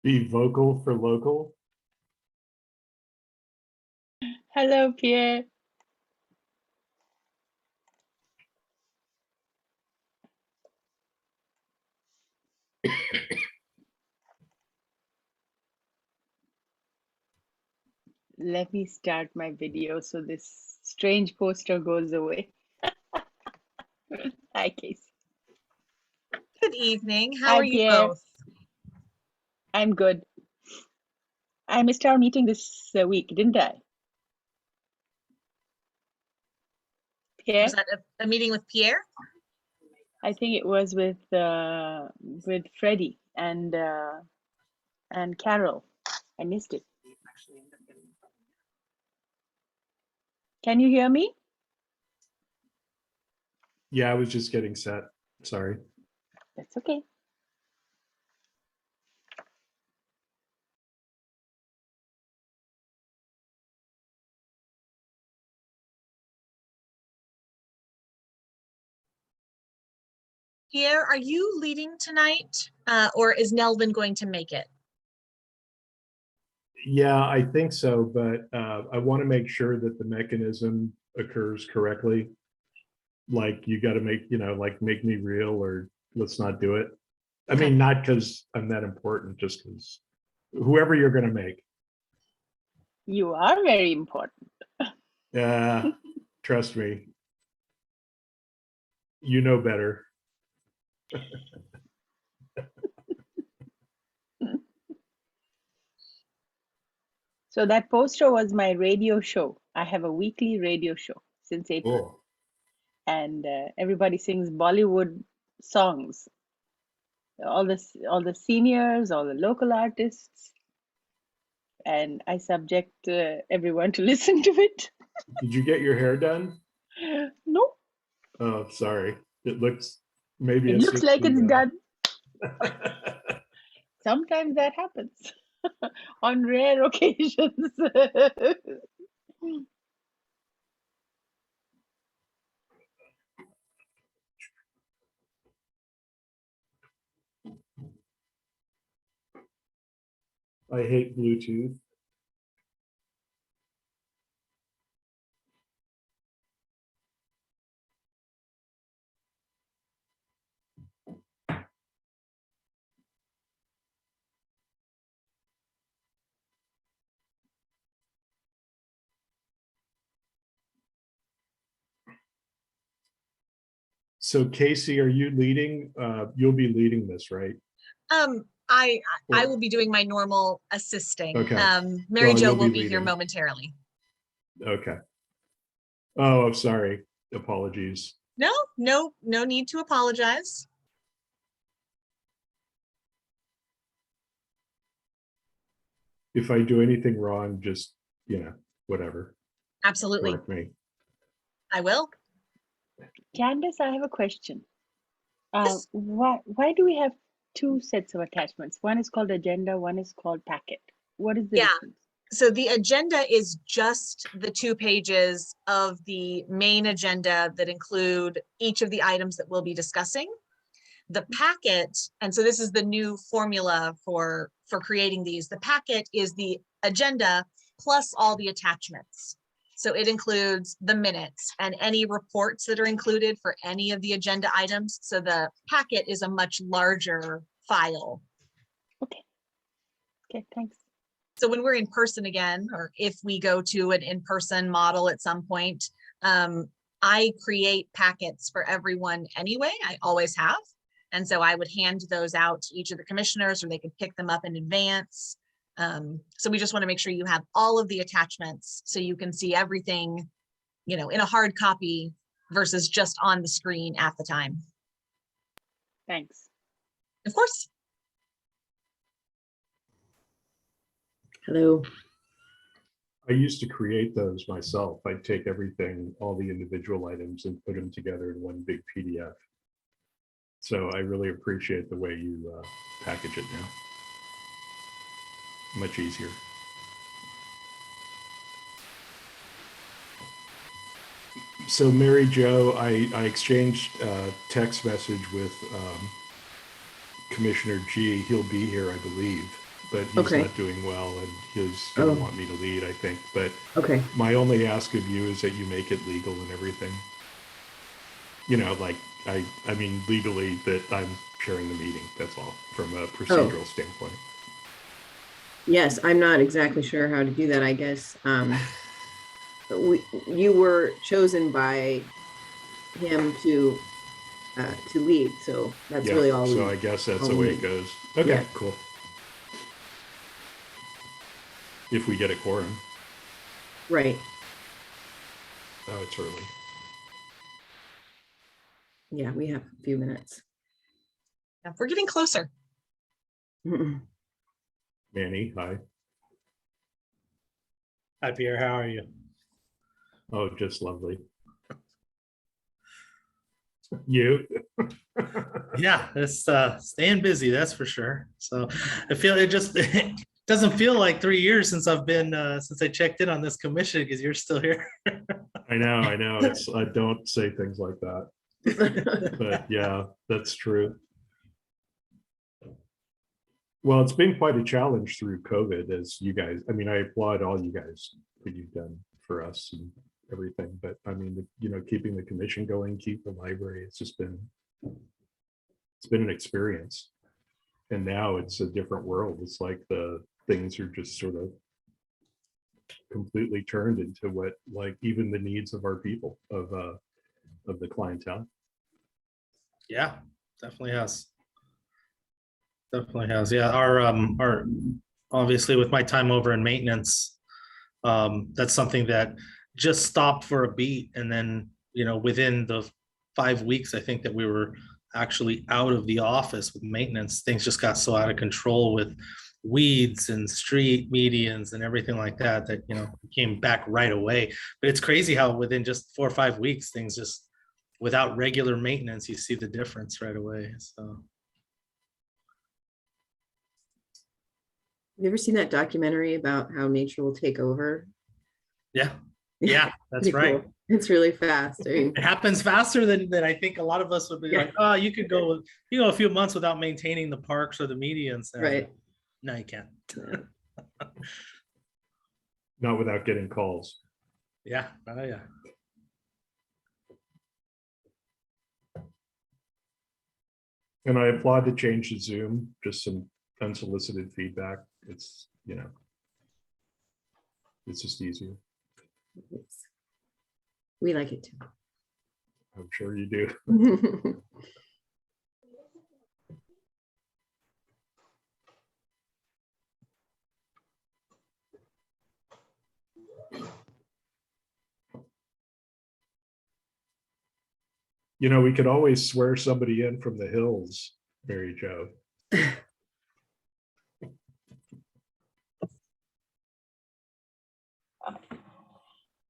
Be vocal for local. Hello, Pierre. Let me start my video so this strange poster goes away. Hi, Casey. Good evening. How Hi, are you Pierre. both? I'm good. I missed our meeting this week, didn't I? Pierre? Was that a meeting with Pierre? I think it was with Freddie and Carol. I missed it. Can you hear me? Yeah, I was just getting set. Sorry. That's okay. Pierre, are you leading tonight, or is Nelvin going to make it? Yeah, I think so, but I want to make sure that the mechanism occurs correctly. Like you got to make, like make me real or let's not do it. I mean, not because I'm that important, just because whoever you're going to make. You are very important. Yeah, trust me. You know better. So that poster was my radio show. I have a weekly radio show since April. Cool. And everybody sings Bollywood songs. All the seniors, all the local artists, and I subject everyone to listen to it. Did you get your hair done? No. Oh, sorry. It looks maybe It looks like it's done. done. Sometimes that happens on rare occasions. I hate Bluetooth. So Casey, are you leading? You'll be leading this, right? I will be doing my normal assisting. Okay. Mary Well, Jo you'll will be be here leading. momentarily. Okay. Oh, I'm sorry. Apologies. No need to apologize. If I do anything wrong, just, whatever. Absolutely. Correct me. I will. Candace, I have a question. Yes. Why do we have two sets of attachments? One is called agenda, one is called packet. What is the difference? So the agenda is just the 2 pages of the main agenda that include each of the items that we'll be discussing. The packet, and so this is the new formula for creating these. The packet is the agenda plus all the attachments. So it includes the minutes and any reports that are included for any of the agenda items. So the packet is a much larger file. Okay, thanks. So when we're in person again, or if we go to an in-person model at some point, I create packets for everyone anyway. I always have. And so I would hand those out to each of the commissioners, or they could pick them up in advance. So we just want to make sure you have all of the attachments so you can see everything, in a hard copy versus just on the screen at the time. Thanks. Of course. Hello. I used to create those myself. I'd take everything, all the individual items, and put them together in one big PDF. So I really appreciate the way you package it now. Much easier. So Mary Jo, I exchanged a text message with Commissioner G. He'll be here, I believe. but he's Okay. not doing well, and he's going to want me to lead, I think. But Okay. my only ask of you is that you make it legal and everything. You know, like I mean, legally that I'm chairing the meeting. That's all from a procedural standpoint. Yes, I'm not exactly sure how to do that, I guess. You were chosen by him to lead, so that's Yeah. really all. So I guess that's the way it goes. Okay, Yeah. cool. If we get a quorum. Right. Oh, it's early. Yeah, we have a few minutes. Yeah, we're getting closer. Manny, hi. Hi, Pierre. How are you? Oh, just lovely. You? Yeah, it's staying busy, that's for sure. So I feel it just it doesn't feel like 3 years since I've been since I checked in on this commission because you're still here. I know. It's I don't say things like that, but yeah, that's true. Well, it's been quite a challenge through COVID, as you guys. I mean, I applaud all you guys that you've done for us and everything. But I mean, you know, keeping the commission going, keep the library. It's been an experience, and now it's a different world. It's like the things are just sort of completely turned into what, like, even the needs of our people, of the clientele. Yeah, definitely has. Definitely has. Yeah, our obviously with my time over in maintenance, that's something that just stopped for a beat, and then within the 5 weeks, I think that we were actually out of the office with maintenance. Things just got so out of control with weeds and street medians and everything like that came back right away. But it's crazy how within just 4 or 5 weeks, things just without regular maintenance, you see the difference right away. So. Have you ever seen that documentary about how nature will take over? Yeah, that's Pretty right. cool. It's really fast. I mean, It happens faster than I think a lot of us would be like, oh, you could go a few months without maintaining the parks or the medians. right. No, you can't. Not without getting calls. Yeah. Oh, yeah. And I applaud the change to Zoom, just some unsolicited feedback. It's, it's just easier. We like it I'm sure you do. too. We could always swear somebody in from the hills, Mary Jo.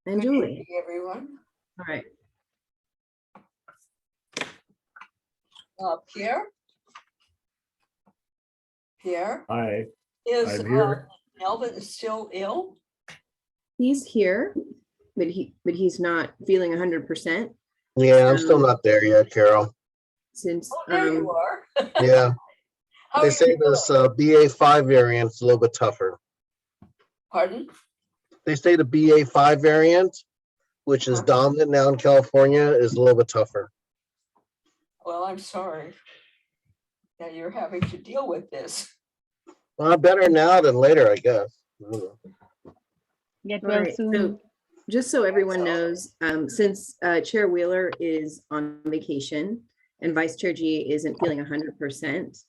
And Julie. Everyone. All right. Pierre? Pierre, Hi, is I'm here. Melvin still ill? He's here, but he's not feeling 100% Yeah, I'm still not there yet, Carol. since Oh, there you are. Yeah, How they are say you this doing? BA5 variant's a little bit tougher. Pardon? They say the BA5 variant, which is dominant now in California, is a little bit tougher. Well, I'm sorry that you're having to deal with this. Well, better now than later, I guess. Get All well right, soon. so just so everyone So- knows, since Chair Wheeler is on vacation and Vice Chair G isn't feeling 100%,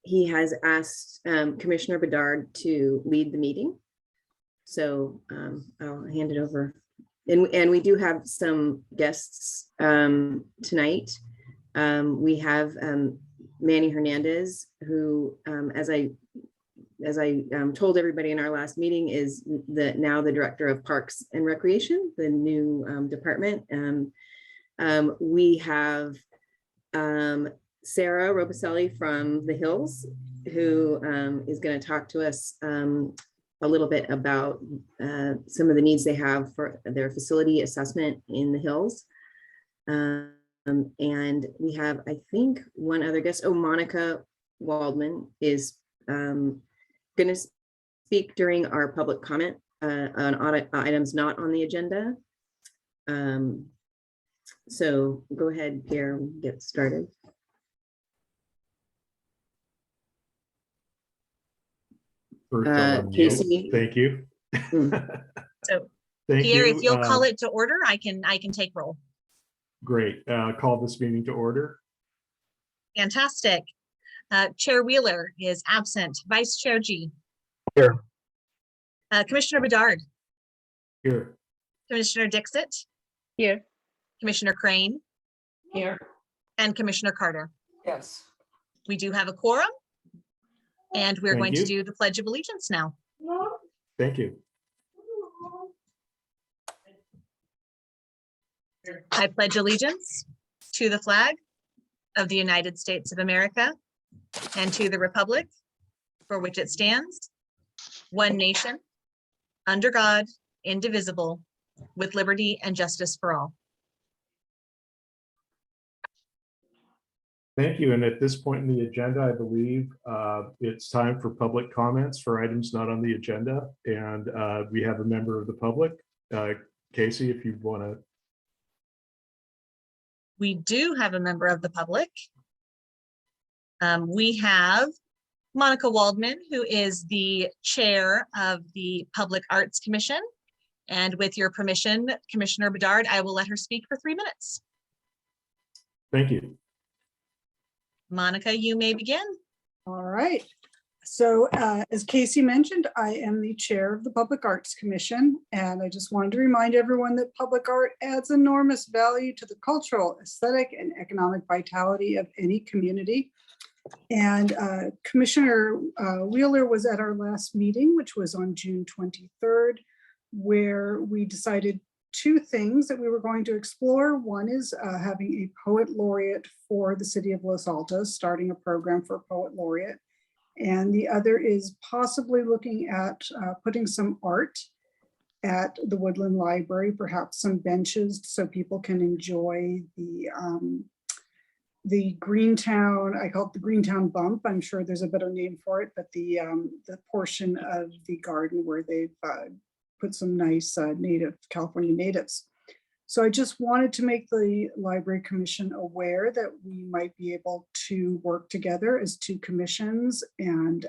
he has asked Commissioner Bedard to lead the meeting. So I'll hand it over. And we do have some guests tonight. We have Manny Hernandez, who, as I told everybody in our last meeting, is now the Director of Parks and Recreation, the new department. We have Sarah Robicelli from the Hills, who is going to talk to us a little bit about some of the needs they have for their facility assessment in the Hills. And we have, I think, one other guest. Oh, Monica Waldman is going to speak during our public comment on items not on the agenda. So go ahead, Pierre, we'll get started. First, I'll unmute. Casey. Thank you. So Thank Pierre, you. if you'll call it to order, I can take roll. Great. Call this meeting to order. Fantastic. Chair Wheeler is absent. Vice Chair G. Here. Commissioner Bedard, Here. Commissioner Dixit, Here. Commissioner Crane, Here. and Commissioner Carter. Yes. We do have a quorum, and we're Thank going to you. do the Pledge of Allegiance now. Thank you. I pledge allegiance to the flag of the United States of America and to the republic for which it stands, one nation, under God, indivisible, with liberty and justice for all. Thank you. And at this point in the agenda, I believe it's time for public comments for items not on the agenda. And we have a member of the public. Casey, if you want to. We do have a member of the public. We have Monica Waldman, who is the chair of the Public Arts Commission. And with your permission, Commissioner Bedard, I will let her speak for 3 minutes. Thank you. Monica, you may begin. All right. So as Casey mentioned, I am the chair of the Public Arts Commission, and I just wanted to remind everyone that public art adds enormous value to the cultural, aesthetic, and economic vitality of any community. And Commissioner Wheeler was at our last meeting, which was on June 23rd, where we decided 2 things that we were going to explore. One is having a poet laureate for the city of Los Altos, starting a program for a poet laureate. And the other is possibly looking at putting some art at the Woodland Library, perhaps some benches so people can enjoy the Greentown, I call it the Greentown Bump. I'm sure there's a better name for it, but the portion of the garden where they've put some nice native California natives. So I just wanted to make the Library Commission aware that we might be able to work together as 2 commissions and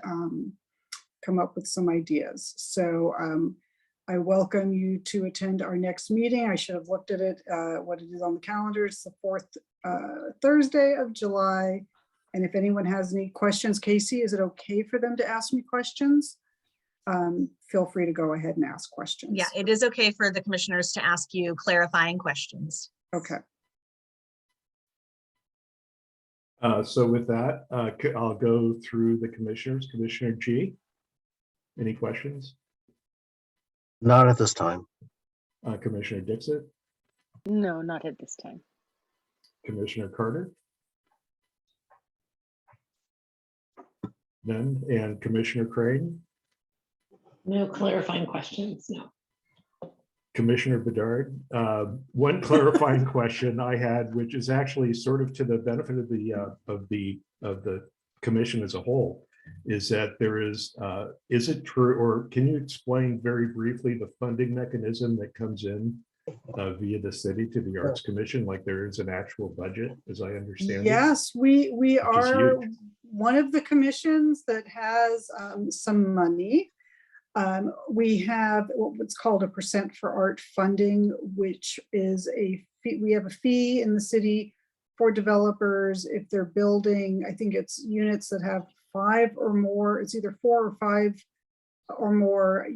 come up with some ideas. So I welcome you to attend our next meeting. I should have looked at it, what it is on the calendar. It's the 4th Thursday of July. And if anyone has any questions, Casey, is it okay for them to ask me questions? Feel free to go ahead and ask questions. Yeah, it is okay for the commissioners to ask you clarifying questions. Okay. So with that, I'll go through the commissioners. Commissioner G, any questions? Not at this time. Commissioner Dixit, No, not at this time. Commissioner Carter? None. And Commissioner Crane? No clarifying questions, no. Commissioner Bedard, one clarifying question I had, which is actually sort of to the benefit of the commission as a whole, is that there is it true, or can you explain very briefly the funding mechanism that comes in via the city to the Arts Commission? Like there is an actual budget, as I understand it. Yes, we are huge. one of the commissions that has some money. We have what's called a percent for art funding, which is a fee. We have a fee in the city for developers if they're building, I think it's units that have 5 or more, it's either 4 or 5 or more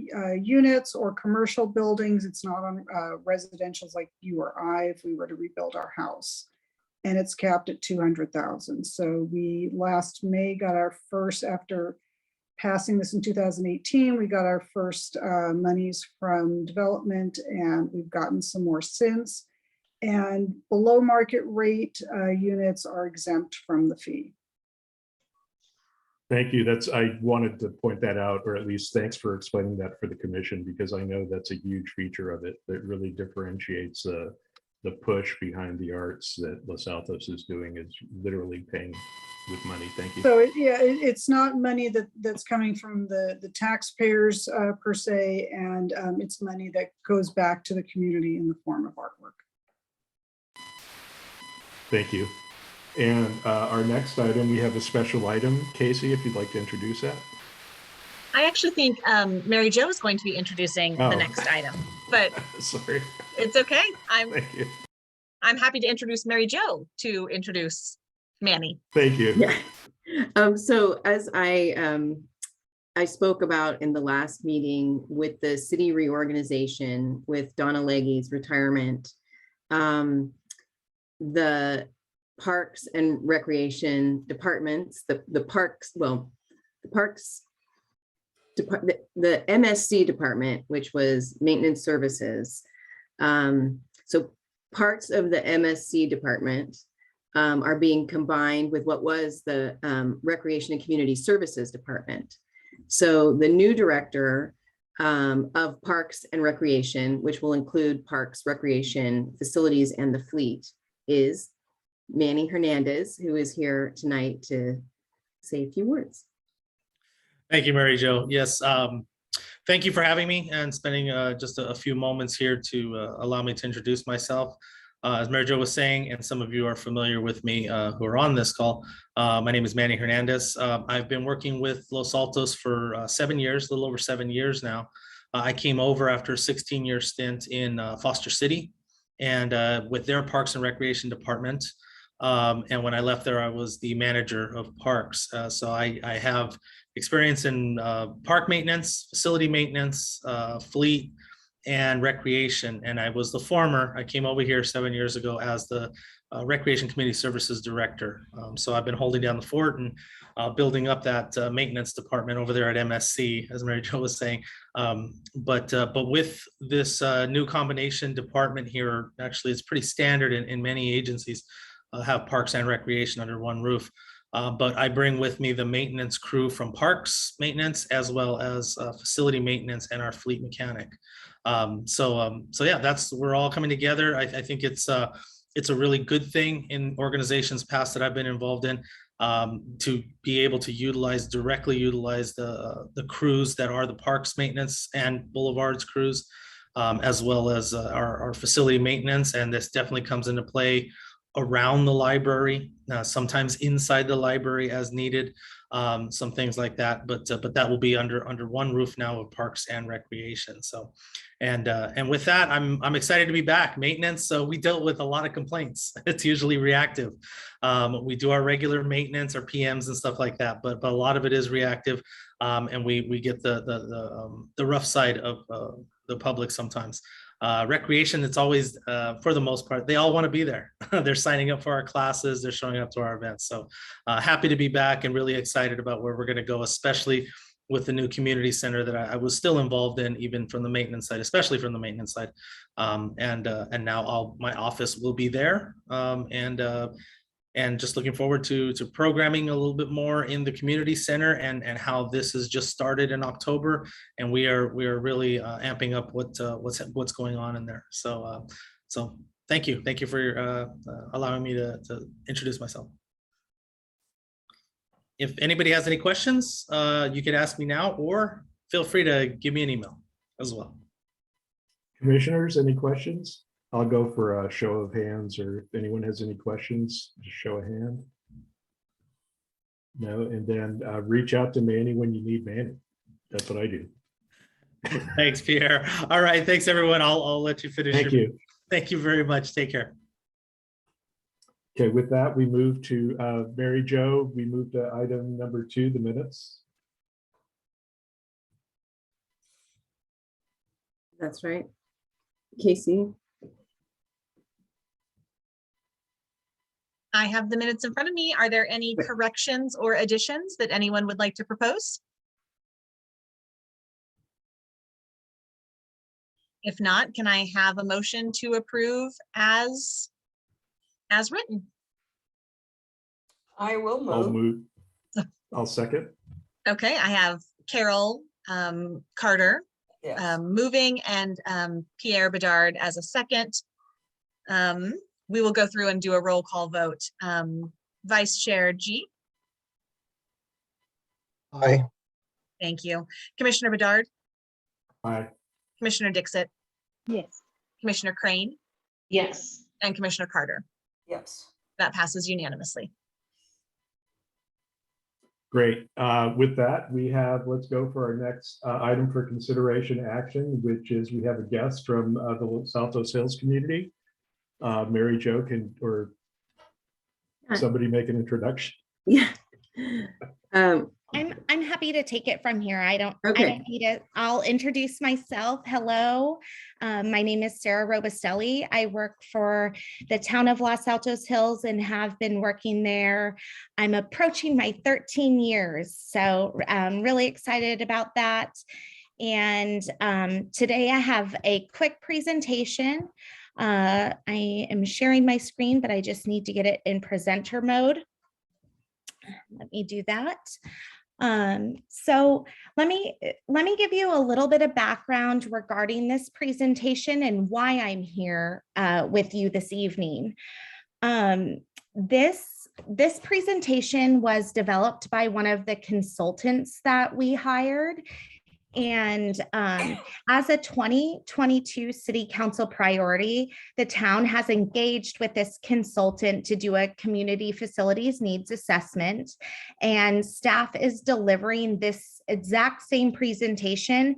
units, or commercial buildings. It's not on residentials like you or I if we were to rebuild our house. And it's capped at 200,000. So we last May got our first, after passing this in 2018, we got our first monies from development, and we've gotten some more since. And below market rate units are exempt from the fee. Thank you. I wanted to point that out, or at least thanks for explaining that for the commission, because I know that's a huge feature of it that really differentiates the push behind the arts that Los Altos is doing is literally paying with money. Thank you. So it's not money that's coming from the taxpayers per se, and it's money that goes back to the community in the form of artwork. Thank you. And our next item, we have a special item. Casey, if you'd like to introduce that. I actually think Mary Jo is going to be introducing Oh. the next item, but Sorry. it's okay. Thank you. I'm happy to introduce Mary Jo to introduce Manny. Thank you. Yeah. So as I spoke about in the last meeting with the city reorganization with Donna Legge's retirement, the Parks and Recreation departments, the MSC department, which was maintenance services. So parts of the MSC department are being combined with what was the Recreation and Community Services department. So the new director of Parks and Recreation, which will include Parks, Recreation, Facilities, and the Fleet, is Manny Hernandez, who is here tonight to say a few words. Thank you, Mary Jo. Yes, thank you for having me and spending just a few moments here to allow me to introduce myself. As Mary Jo was saying, and some of you are familiar with me who are on this call, my name is Manny Hernandez. I've been working with Los Altos for 7 years, a little over 7 years now. I came over after a 16-year stint in Foster City and with their Parks and Recreation department. And when I left there, I was the manager of parks. So I have experience in park maintenance, facility maintenance, fleet, and recreation. And I was the former. I came over here 7 years ago as the Recreation Community Services Director. So I've been holding down the fort and building up that maintenance department over there at MSC, as Mary Jo was saying. But with this new combination department here, actually it's pretty standard in many agencies. Have parks and recreation under one roof. But I bring with me the maintenance crew from parks maintenance as well as facility maintenance and our fleet mechanic. So yeah, we're all coming together. I think it's a really good thing in organizations past that I've been involved in to be able to directly utilize the crews that are the parks maintenance and boulevards crews, as well as our facility maintenance. And this definitely comes into play around the library, sometimes inside the library as needed, some things like that. But that will be under one roof now of Parks and Recreation. So, and with that, I'm excited to be back. Maintenance. So we dealt with a lot of complaints. It's usually reactive. We do our regular maintenance, our PMs and stuff like that, but a lot of it is reactive, and we get the rough side of the public sometimes. Recreation, it's always, for the most part, they all want to be there. They're signing up for our classes, they're showing up to our events. So happy to be back and really excited about where we're going to go, especially with the new community center that I was still involved in, even from the maintenance side, especially from the maintenance side. And now my office will be there. And just looking forward to programming a little bit more in the community center and how this has just started in October, and we are really amping up what's going on in there. So thank you for allowing me to introduce myself. If anybody has any questions, you could ask me now, or feel free to give me an email as well. Commissioners, any questions? I'll go for a show of hands, or if anyone has any questions, just show a hand. No, and then reach out to Manny when you need Manny. That's what I do. Thanks, Pierre. All right, thanks everyone. I'll let you finish. Thank you. Thank you very much. Take care. Okay, with that, we move to Mary Jo. We move to item number 2, the minutes. That's right. Casey? I have the minutes in front of me. Are there any corrections or additions that anyone would like to propose? If not, can I have a motion to approve as written? I will I'll move. move. I'll second. Okay, I have Carol Carter Yes. moving and Pierre Bedard as a second. We will go through and do a roll call vote. Vice Chair G. Aye. Thank you. Commissioner Bedard, Aye. Commissioner Dixit, Yes. Commissioner Crane, Yes. and Commissioner Carter. Yes. That passes unanimously. Great. With that, let's go for our next item for consideration action, which is we have a guest from the Altos Hills community. Mary Jo or somebody make an introduction. Yeah. I'm happy to take it from here. I don't Okay. need it. I'll introduce myself. Hello. My name is Sarah Robicelli. I work for the town of Los Altos Hills and have been working there. I'm approaching my 13 years. So I'm really excited about that. And today I have a quick presentation. I am sharing my screen, but I just need to get it in presenter mode. Let me do that. So let me give you a little bit of background regarding this presentation and why I'm here with you this evening. This presentation was developed by one of the consultants that we hired. And as a 2022 City Council priority, the town has engaged with this consultant to do a community facilities needs assessment, and staff is delivering this exact same presentation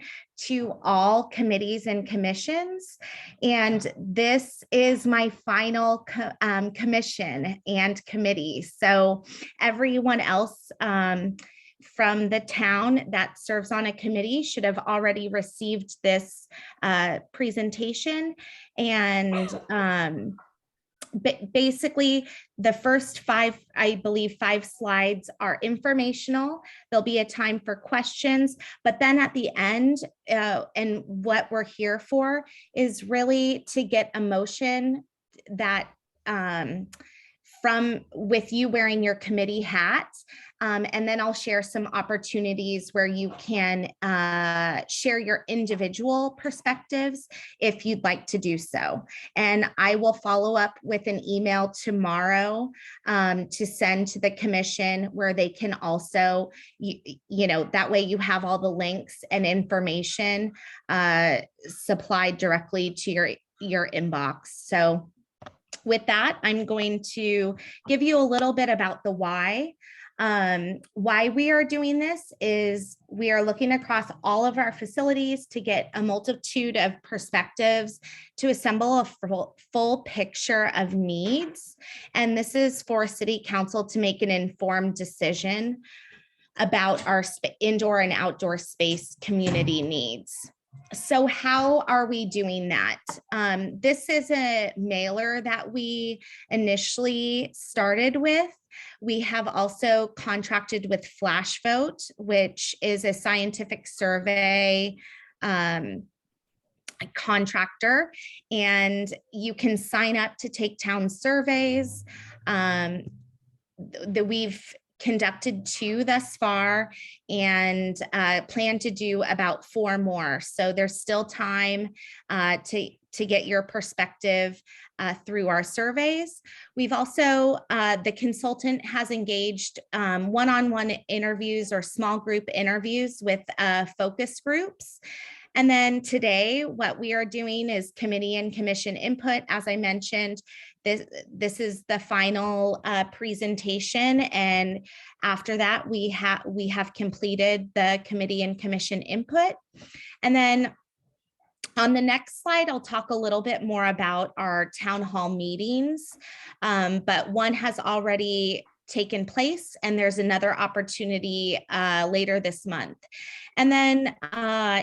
to all committees and commissions. And this is my final commission and committee. So everyone else from the town that serves on a committee should have already received this presentation. And basically the first I believe five slides are informational. There'll be a time for questions, but then at the end, and what we're here for is really to get a motion that with you wearing your committee hat. And then I'll share some opportunities where you can share your individual perspectives if you'd like to do so. And I will follow up with an email tomorrow to send to the commission where they can also, that way you have all the links and information supplied directly to your inbox. So with that, I'm going to give you a little bit about the why. Why we are doing this is we are looking across all of our facilities to get a multitude of perspectives to assemble a full picture of needs. And this is for City Council to make an informed decision about our indoor and outdoor space community needs. So how are we doing that? This is a mailer that we initially started with. We have also contracted with FlashVote, which is a scientific survey contractor, and you can sign up to take town surveys. We've conducted 2 thus far and plan to do about 4 more. So there's still time to get your perspective through our surveys. We've also, the consultant has engaged one-on-one interviews or small group interviews with focus groups. And then today, what we are doing is committee and commission input. As I mentioned, this is the final presentation. And after that, we have completed the committee and commission input. And then on the next slide, I'll talk a little bit more about our town hall meetings, but one has already taken place and there's another opportunity later this month. And then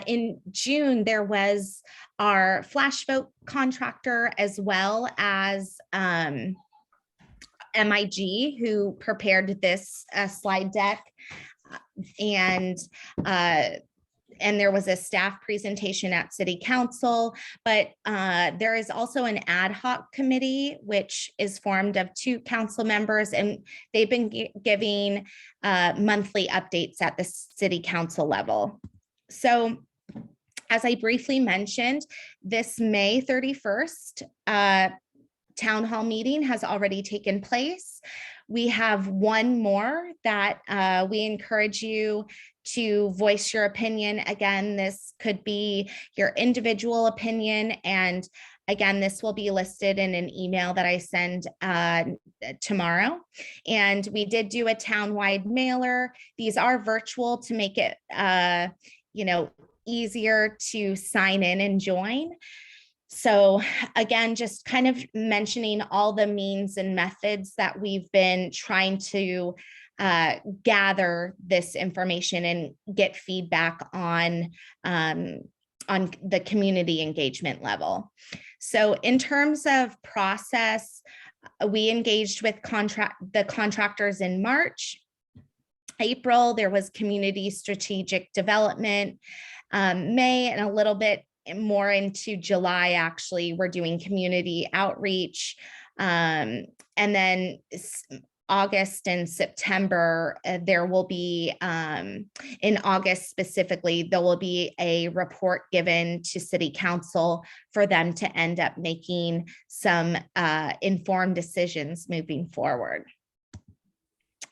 in June, there was our FlashVote contractor as well as MIG who prepared this slide deck, and there was a staff presentation at City Council, but there is also an ad hoc committee, which is formed of 2 council members, and they've been giving monthly updates at the City Council level. So as I briefly mentioned, this May 31st, town hall meeting has already taken place. We have one more that we encourage you to voice your opinion. Again, this could be your individual opinion, and again, this will be listed in an email that I send tomorrow. And we did do a townwide mailer. These are virtual to make it, easier to sign in and join. So again, just kind of mentioning all the means and methods that we've been trying to gather this information and get feedback on the community engagement level. So in terms of process, we engaged with the contractors in March. April, there was community strategic development. May, and a little bit more into July, actually, we're doing community outreach. And then August and September, there will be, in August specifically, there will be a report given to City Council for them to end up making some informed decisions moving forward.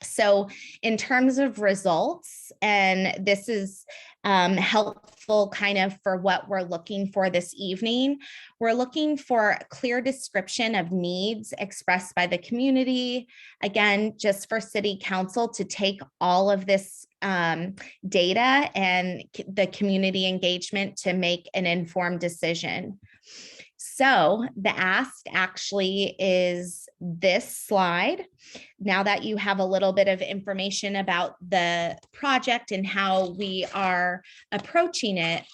So in terms of results, and this is helpful kind of for what we're looking for this evening, we're looking for a clear description of needs expressed by the community. Again, just for City Council to take all of this data and the community engagement to make an informed decision. So the ask actually is this slide. Now that you have a little bit of information about the project and how we are approaching it,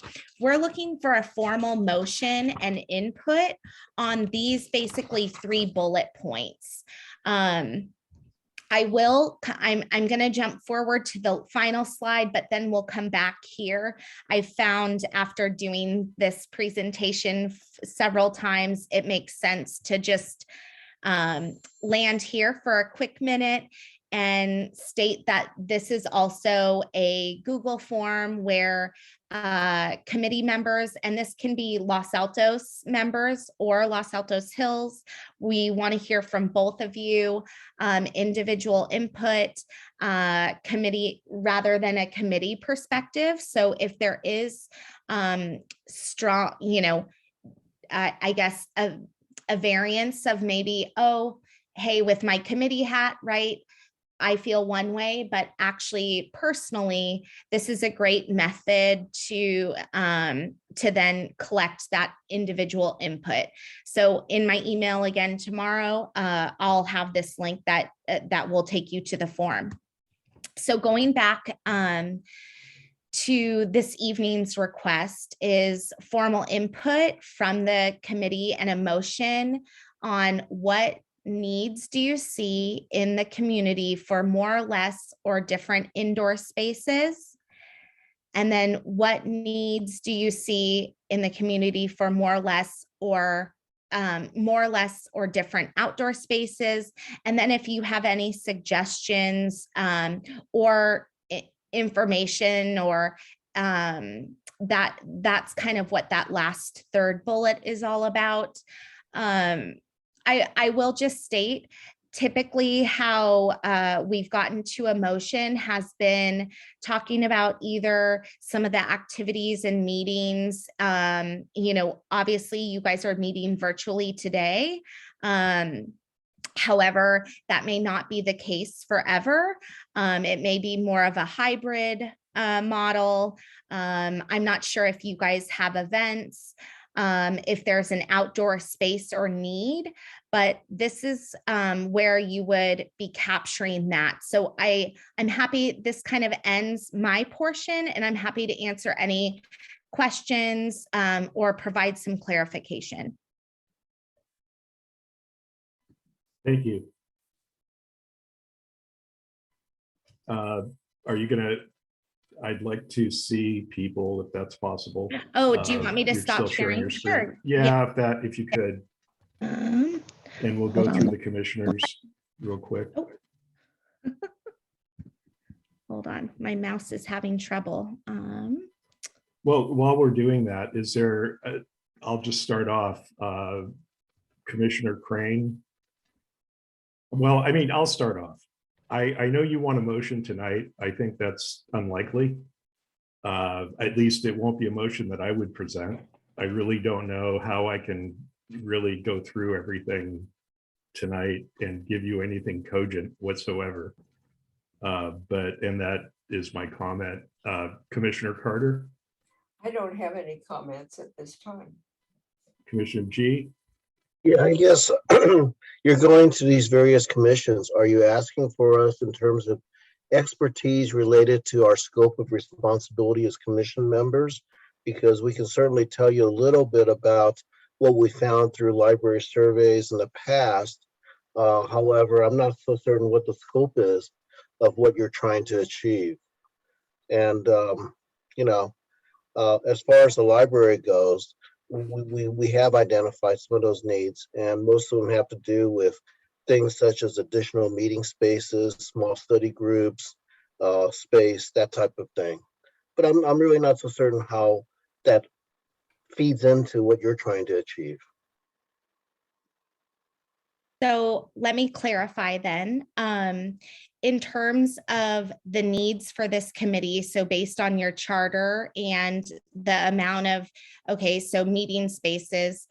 we're looking for a formal motion and input on these basically 3 bullet points. I'm going to jump forward to the final slide, but then we'll come back here. I found after doing this presentation several times, it makes sense to just land here for a quick minute and state that this is also a Google form where committee members, and this can be Los Altos members or Los Altos Hills. We want to hear from both of you, individual input, committee rather than a committee perspective. So if there is strong, I guess a variance of maybe, oh, hey, with my committee hat, right, I feel one way, but actually personally, this is a great method to then collect that individual input. So in my email again tomorrow, I'll have this link that will take you to the form. So going back to this evening's request is formal input from the committee and a motion on what needs do you see in the community for more or less or different indoor spaces? And then what needs do you see in the community for more or less or different outdoor spaces? And then if you have any suggestions or information or that's kind of what that last 3rd bullet is all about. I will just state typically how we've gotten to a motion has been talking about either some of the activities and meetings. Obviously you guys are meeting virtually today. However, that may not be the case forever. It may be more of a hybrid model. I'm not sure if you guys have events. If there's an outdoor space or need, but this is where you would be capturing that. So I'm happy this kind of ends my portion, and I'm happy to answer any questions or provide some clarification. Thank you. Are you gonna, I'd like to see people if that's possible. Oh, do you want me to You're stop still sharing sharing? your screen? Sure. Yeah, if you could. And we'll go hold through on. the commissioners real quick. Oh. Hold on, my mouse is having trouble. Well, while we're doing that, is there, I'll just start off. Commissioner Crane. Well, I mean, I'll start off. I know you want a motion tonight. I think that's unlikely. At least it won't be a motion that I would present. I really don't know how I can really go through everything tonight and give you anything cogent whatsoever. And that is my comment. Commissioner Carter, I don't have any comments at this time. Commissioner G, Yeah, I guess you're going to these various commissions. Are you asking for us in terms of expertise related to our scope of responsibility as commission members? Because we can certainly tell you a little bit about what we found through library surveys in the past. However, I'm not so certain what the scope is of what you're trying to achieve. And, as far as the library goes, we have identified some of those needs, and most of them have to do with things such as additional meeting spaces, small study groups, space, that type of thing. But I'm really not so certain how that feeds into what you're trying to achieve. So let me clarify then. In terms of the needs for this committee, so based on your charter and the amount of, so meeting spaces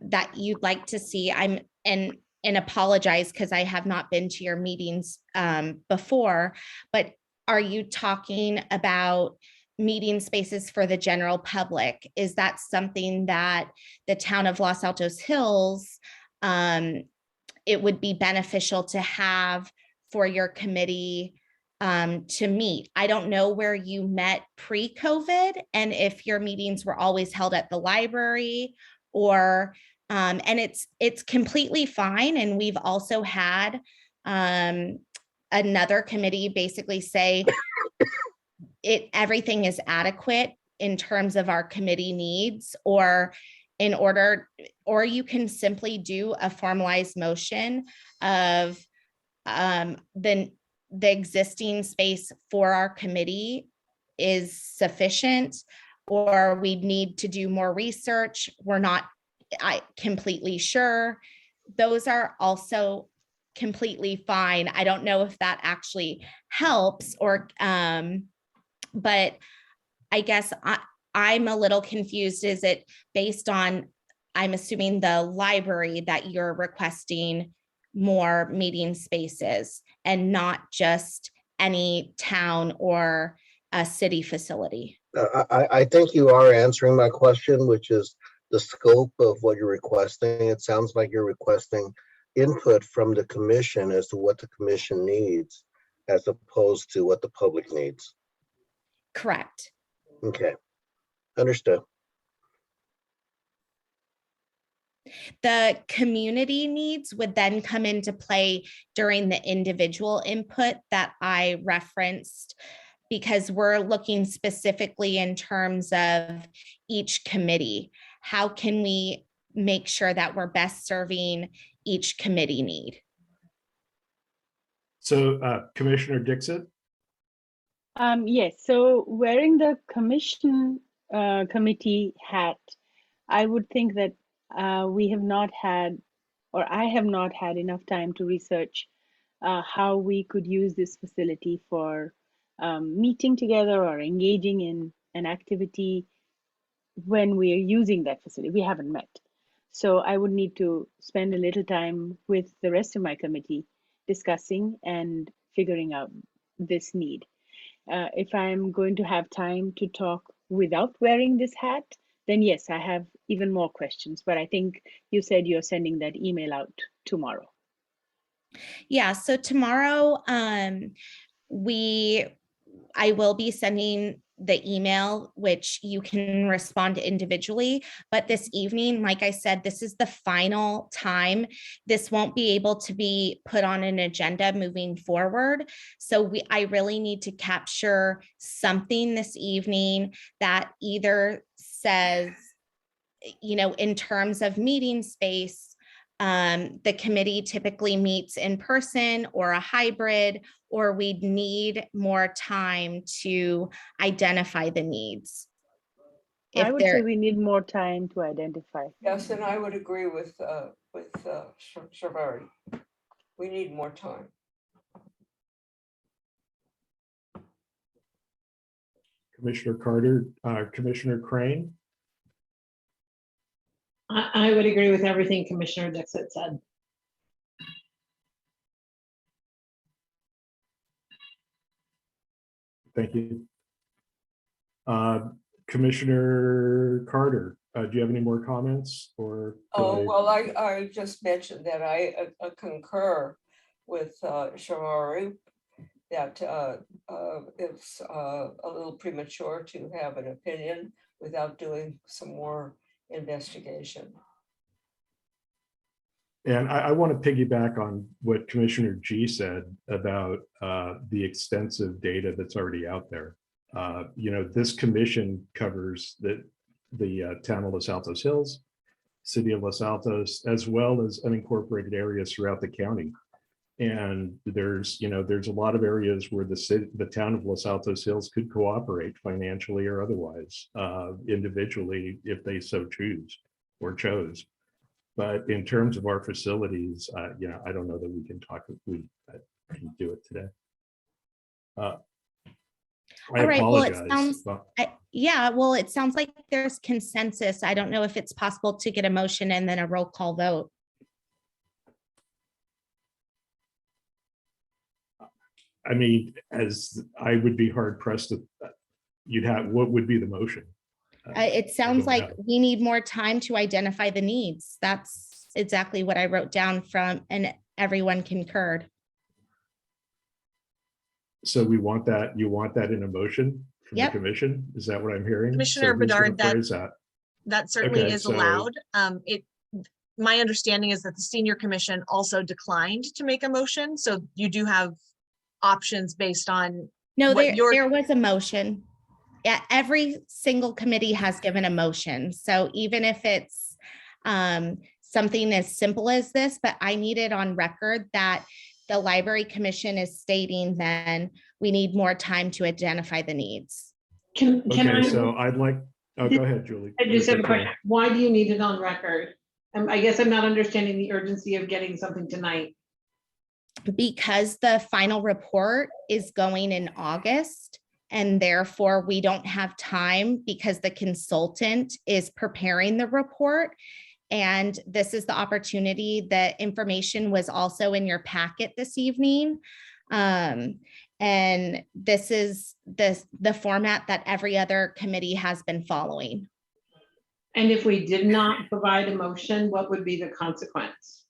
that you'd like to see, and apologize because I have not been to your meetings before, but are you talking about meeting spaces for the general public? Is that something that the town of Los Altos Hills, it would be beneficial to have for your committee to meet? I don't know where you met pre-COVID and if your meetings were always held at the library or, and it's completely fine. And we've also had another committee basically say everything is adequate in terms of our committee needs, or you can simply do a formalized motion of the existing space for our committee is sufficient, or we need to do more research. We're not completely sure. Those are also completely fine. I don't know if that actually helps, or but I guess I'm a little confused. Is it based on, I'm assuming, the library that you're requesting more meeting spaces and not just any town or a city facility? I think you are answering my question, which is the scope of what you're requesting. It sounds like you're requesting input from the commission as to what the commission needs, as opposed to what the public needs. Correct. Okay, understood. The community needs would then come into play during the individual input that I referenced, because we're looking specifically in terms of each committee. How can we make sure that we're best serving each committee need? so Commissioner Dixit, Yes, so wearing the commission committee hat, I would think that we have not had, or I have not had enough time to research how we could use this facility for meeting together or engaging in an activity when we are using that facility. We haven't met. So I would need to spend a little time with the rest of my committee discussing and figuring out this need. If I'm going to have time to talk without wearing this hat, then yes, I have even more questions. But I think you said you're sending that email out tomorrow. Yeah, so tomorrow I will be sending the email, which you can respond individually. But this evening, like I said, this is the final time. This won't be able to be put on an agenda moving forward. So I really need to capture something this evening that either says, in terms of meeting space, the committee typically meets in person or a hybrid, or we'd need more time to identify the needs. I would say we need more time to identify. Yes, and I would agree with with Shavari. We need more time. Commissioner Carter, Commissioner Crane, I would agree with everything Commissioner Dixit said. thank you. Commissioner Carter, do you have any more comments or? Oh, well, I just mentioned that I concur with Shavari that it's a little premature to have an opinion without doing some more investigation. And I want to piggyback on what Commissioner G said about the extensive data that's already out there. You know, this commission covers the town of Los Altos Hills, city of Los Altos, as well as unincorporated areas throughout the county. And there's a lot of areas where the town of Los Altos Hills could cooperate financially or otherwise, individually, if they so choose or chose. But in terms of our facilities, you know, I don't know that we can can do it today. I All right, well, it apologize. sounds, yeah, well, it sounds like there's consensus. I don't know if it's possible to get a motion and then a roll call vote. I mean, as I would be hard pressed to, what would be the motion? It sounds don't like know. we need more time to identify the needs. That's exactly what I wrote down from, and everyone concurred. So we want that, you want that in a motion from the Yep. commission? Is that what I'm hearing? Commissioner So who's gonna Bedard, phrase that? That certainly Okay, is so- allowed. My understanding is that the senior commission also declined to make a motion, so you do have options based on, No, What your- there was a motion. Yeah, every single committee has given a motion. So even if it's something as simple as this, but I need it on record that the library commission is stating then we need more time to identify the needs. Can Okay, I, so I'd like, oh, go ahead, Julie. I just have a Okay. question. Why do you need it on record? I guess I'm not understanding the urgency of getting something tonight. Because the final report is going in August, and therefore we don't have time because the consultant is preparing the report. And this is the opportunity. The information was also in your packet this evening. And this is the format that every other committee has been following. And if we did not provide a motion, what would be the consequence?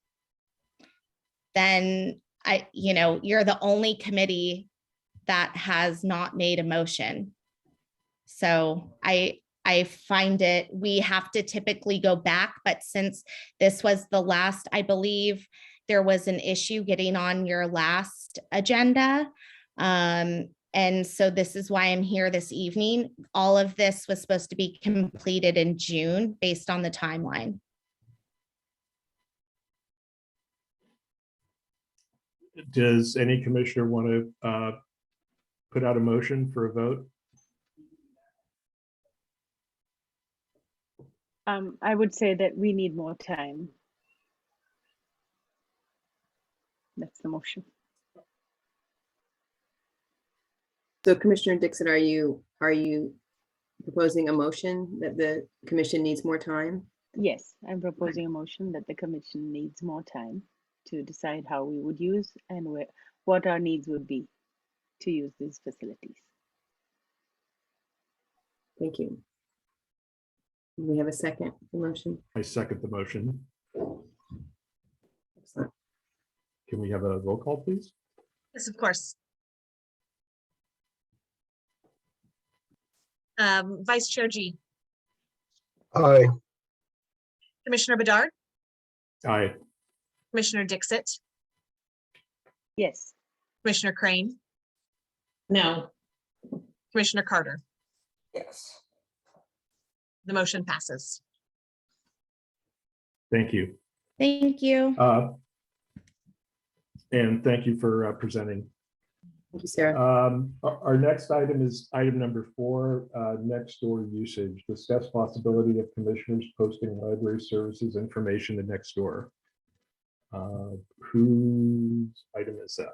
Then you're the only committee that has not made a motion. So I find we have to typically go back, but since this was the last, I believe there was an issue getting on your last agenda. And so this is why I'm here this evening. All of this was supposed to be completed in June based on the timeline. Does any commissioner want to put out a motion for a vote? I would say that we need more time. That's the motion. So Commissioner Dixon, are you proposing a motion that the commission needs more time? Yes, I'm proposing a motion that the commission needs more time to decide how we would use and what our needs would be to use these facilities. Thank you. Do we have a second motion? I second the motion. Excellent. Can we have a roll call, please? yes, of course. Vice Chair G, Aye. Commissioner Bedard, Aye. Commissioner Dixit, Yes, Commissioner Crane, No, Commissioner Carter. Yes. The motion passes. Thank you. Thank you. And thank you for presenting. Thank you, Sarah. Our next item is item number 4, next door usage. Discuss possibility of commissioners posting library services information to next door. Whose item is that?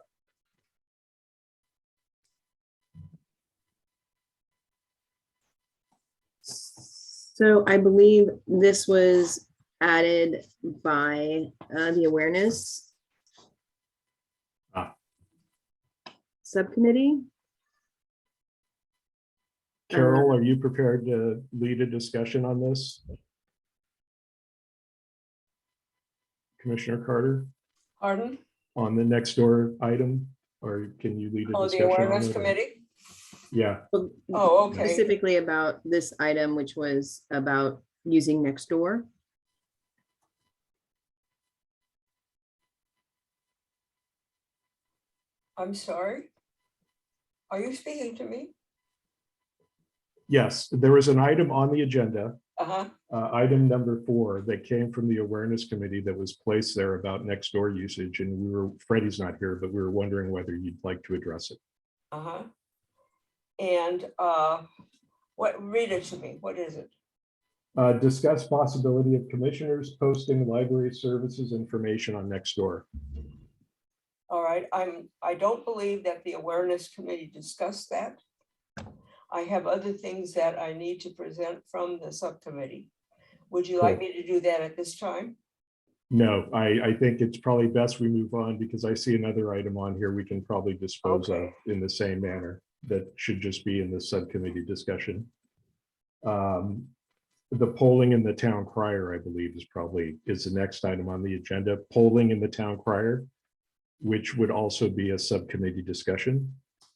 So I believe this was added by the awareness Ah. subcommittee. Carol, are you prepared to lead a discussion on this? Commissioner Carter, Pardon? on the next door item, or can you lead a Oh, the discussion on awareness it? committee? Yeah, Oh, okay. Specifically about this item, which was about using Nextdoor. I'm sorry. Are you speaking to me? yes, there was an item on the agenda, Uh-huh. item number 4, that came from the awareness committee that was placed there about next door usage, and Freddie's not here, but we were wondering whether you'd like to address it. Uh-huh. And read it to me. What is it? Discuss possibility of commissioners posting library services information on Nextdoor. All right, I don't believe that the awareness committee discussed that. I have other things that I need to present from the subcommittee. Would you like Cool. me to do that at this time? No, I think it's probably best we move on because I see another item on here we can probably dispose of Okay. in the same manner that should just be in the subcommittee discussion. The polling in the town crier, I believe, is the next item on the agenda. Polling in the town crier, which would also be a subcommittee discussion.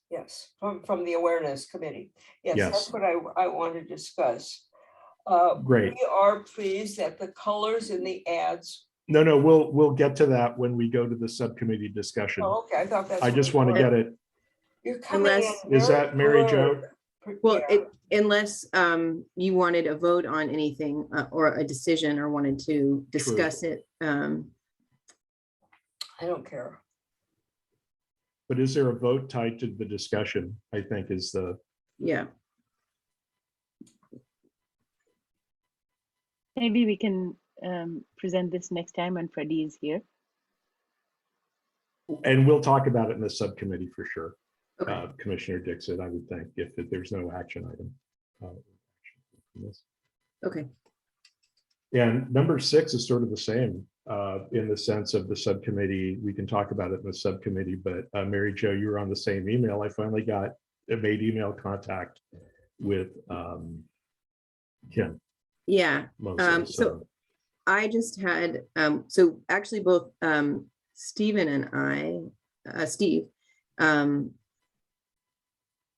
Yes, from the awareness committee. Yes, Yes. that's what I want to discuss. Great. We are pleased that the colors in the ads. No, we'll get to that when we go to the subcommittee discussion. Oh, okay, I thought that's. I just want to get it. You're coming in. Unless- Is that Mary Jo? Well, Yeah. unless you wanted a vote on anything or a decision or wanted to discuss it. I don't care. But is there a vote tied to the discussion? I think is the, Yeah, Maybe we can present this next time when Freddie is here. and we'll talk about it in the subcommittee for sure. okay. Commissioner Dixon, I would think, if there's no action item. Okay. And number 6 is sort of the same in the sense of the subcommittee. We can talk about it in the subcommittee, but Mary Jo, you were on the same email. I finally made email contact with Kim. Yeah. Mostly, So I just had, so actually both Stephen and Steve,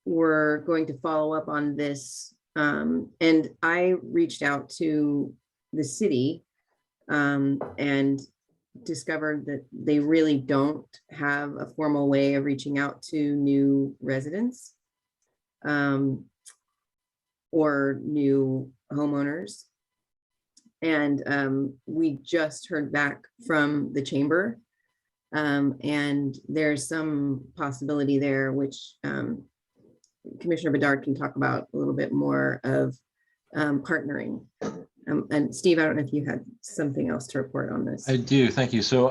were going to follow up on this. And I reached out to the city and discovered that they really don't have a formal way of reaching out to new residents or new homeowners. And we just heard back from the chamber. And there's some possibility there, which Commissioner Bedard can talk about a little bit more of partnering. And Steve, I don't know if you had something else to report on this. I do, thank you. So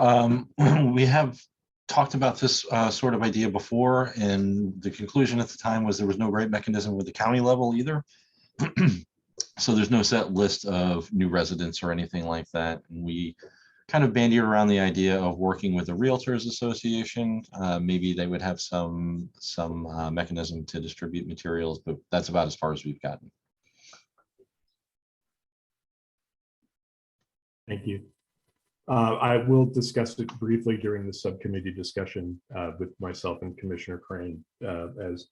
we have talked about this sort of idea before, and the conclusion at the time was there was no great mechanism with the county level either. So there's no set list of new residents or anything like that. And we kind of bandied around the idea of working with the Realtors Association. Maybe they would have some mechanism to distribute materials, but that's about as far as we've gotten. Thank you. I will discuss it briefly during the subcommittee discussion with myself and Commissioner Crane, as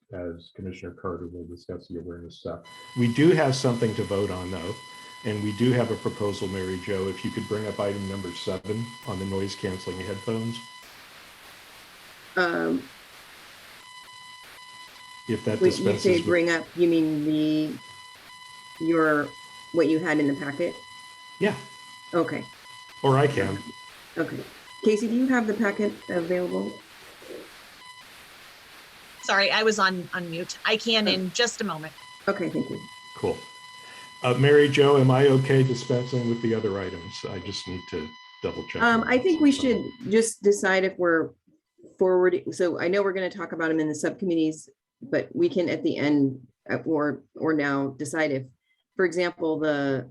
Commissioner Carter will discuss the awareness stuff. We do have something to vote on though, and we do have a proposal, Mary Jo, if you could bring up item number 7 on the noise canceling headphones. If that When you say dispenses with, bring up, you mean what you had in the packet? yeah, Okay, or I can. okay. Casey, do you have the packet available? Sorry, I was on mute. I can in just a moment. Okay, thank you. Cool. Mary Jo, am I okay dispensing with the other items? I just need to double check. I think we should just decide if we're forwarding. So I know we're going to talk about them in the subcommittees, but we can at the end or now decide if, for example, the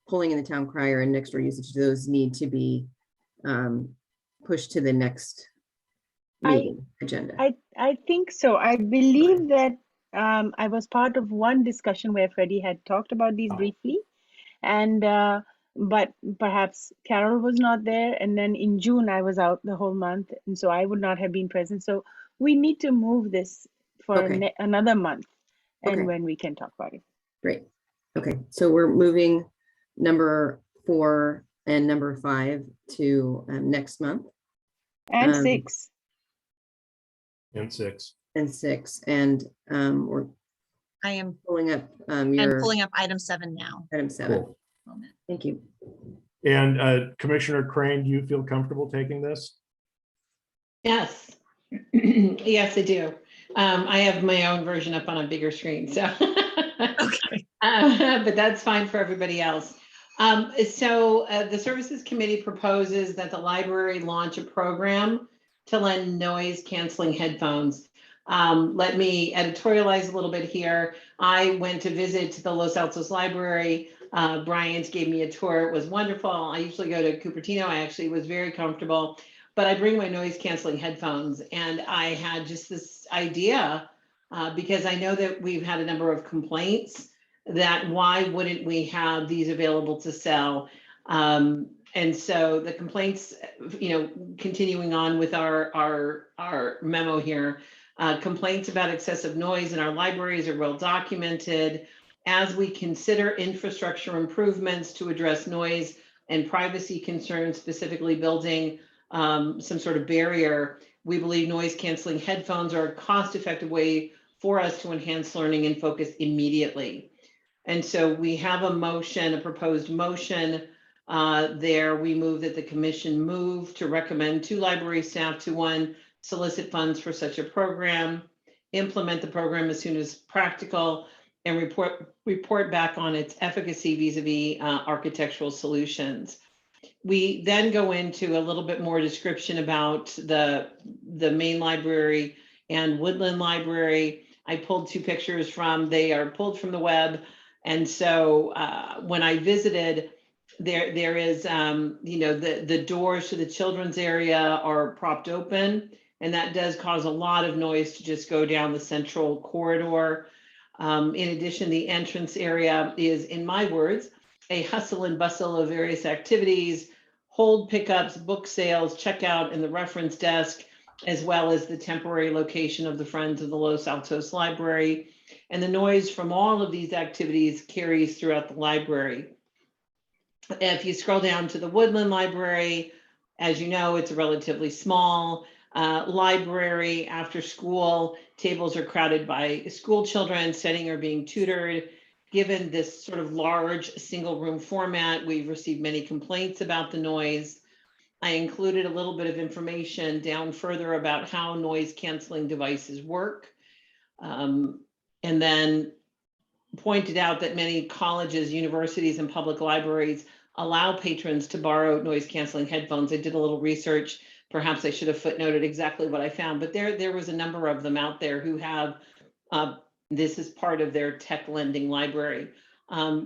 polling in the town crier and next door usage, those need to be pushed to the next meeting agenda. I think so. I believe that I was part of one discussion where Freddie had talked about these briefly, and but perhaps Carol was not there, and then in June I was out the whole month, and so I would not have been present. So we need to move this for Okay. another month, and Okay. when we can talk about it. Great. Okay, so we're moving number 4 and number 5 to next month. And 6. And 6. And 6, and we're I am, pulling up I'm your pulling up item 7 now. item 7. Cool. Thank you. And Commissioner Crane, do you feel comfortable taking this? Yes. Yes, I do. I have my own version up on a bigger screen, so. Okay. But that's fine for everybody else. So the Services Committee proposes that the library launch a program to lend noise canceling headphones. Let me editorialize a little bit here. I went to visit the Los Altos Library. Bryant gave me a tour. It was wonderful. I usually go to Cupertino. I actually was very comfortable, but I bring my noise canceling headphones, and I had just this idea because I know that we've had a number of complaints that why wouldn't we have these available to sell? And so the complaints, continuing on with our memo here, complaints about excessive noise in our libraries are well documented. As we consider infrastructure improvements to address noise and privacy concerns, specifically building some sort of barrier, we believe noise canceling headphones are a cost-effective way for us to enhance learning and focus immediately. And so we have a proposed motion there. We move that the commission move to recommend to library staff to 1, solicit funds for such a program, implement the program as soon as practical, and report back on its efficacy vis-a-vis architectural solutions. We then go into a little bit more description about the main library and Woodland Library. I pulled 2 pictures they are pulled from the web. And so when I visited, there is, the doors to the children's area are propped open, and that does cause a lot of noise to just go down the central corridor. In addition, the entrance area is, in my words, a hustle and bustle of various activities, hold pickups, book sales, checkout, and the reference desk, as well as the temporary location of the Friends of the Los Altos Library. And the noise from all of these activities carries throughout the library. If you scroll down to the Woodland Library, as you know, it's a relatively small library. After school, tables are crowded by school children, studying or being tutored. Given this sort of large single room format, we've received many complaints about the noise. I included a little bit of information down further about how noise canceling devices work. And then pointed out that many colleges, universities, and public libraries allow patrons to borrow noise canceling headphones. I did a little research. Perhaps I should have footnoted exactly what I found, but there was a number of them out there who have, this is part of their tech lending library.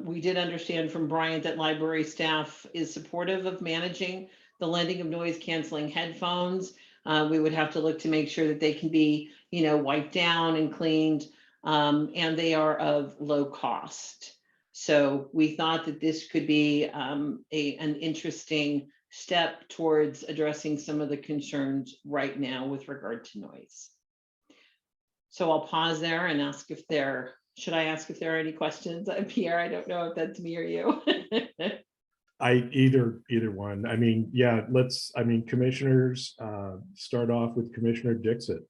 We did understand from Bryant that library staff is supportive of managing the lending of noise canceling headphones. We would have to look to make sure that they can be, wiped down and cleaned. And they are of low cost. So we thought that this could be an interesting step towards addressing some of the concerns right now with regard to noise. So I'll pause there and ask should I ask if there are any questions? Pierre, I don't know if that's me or you. Either one. I mean, yeah, commissioners, start off with Commissioner Dixit.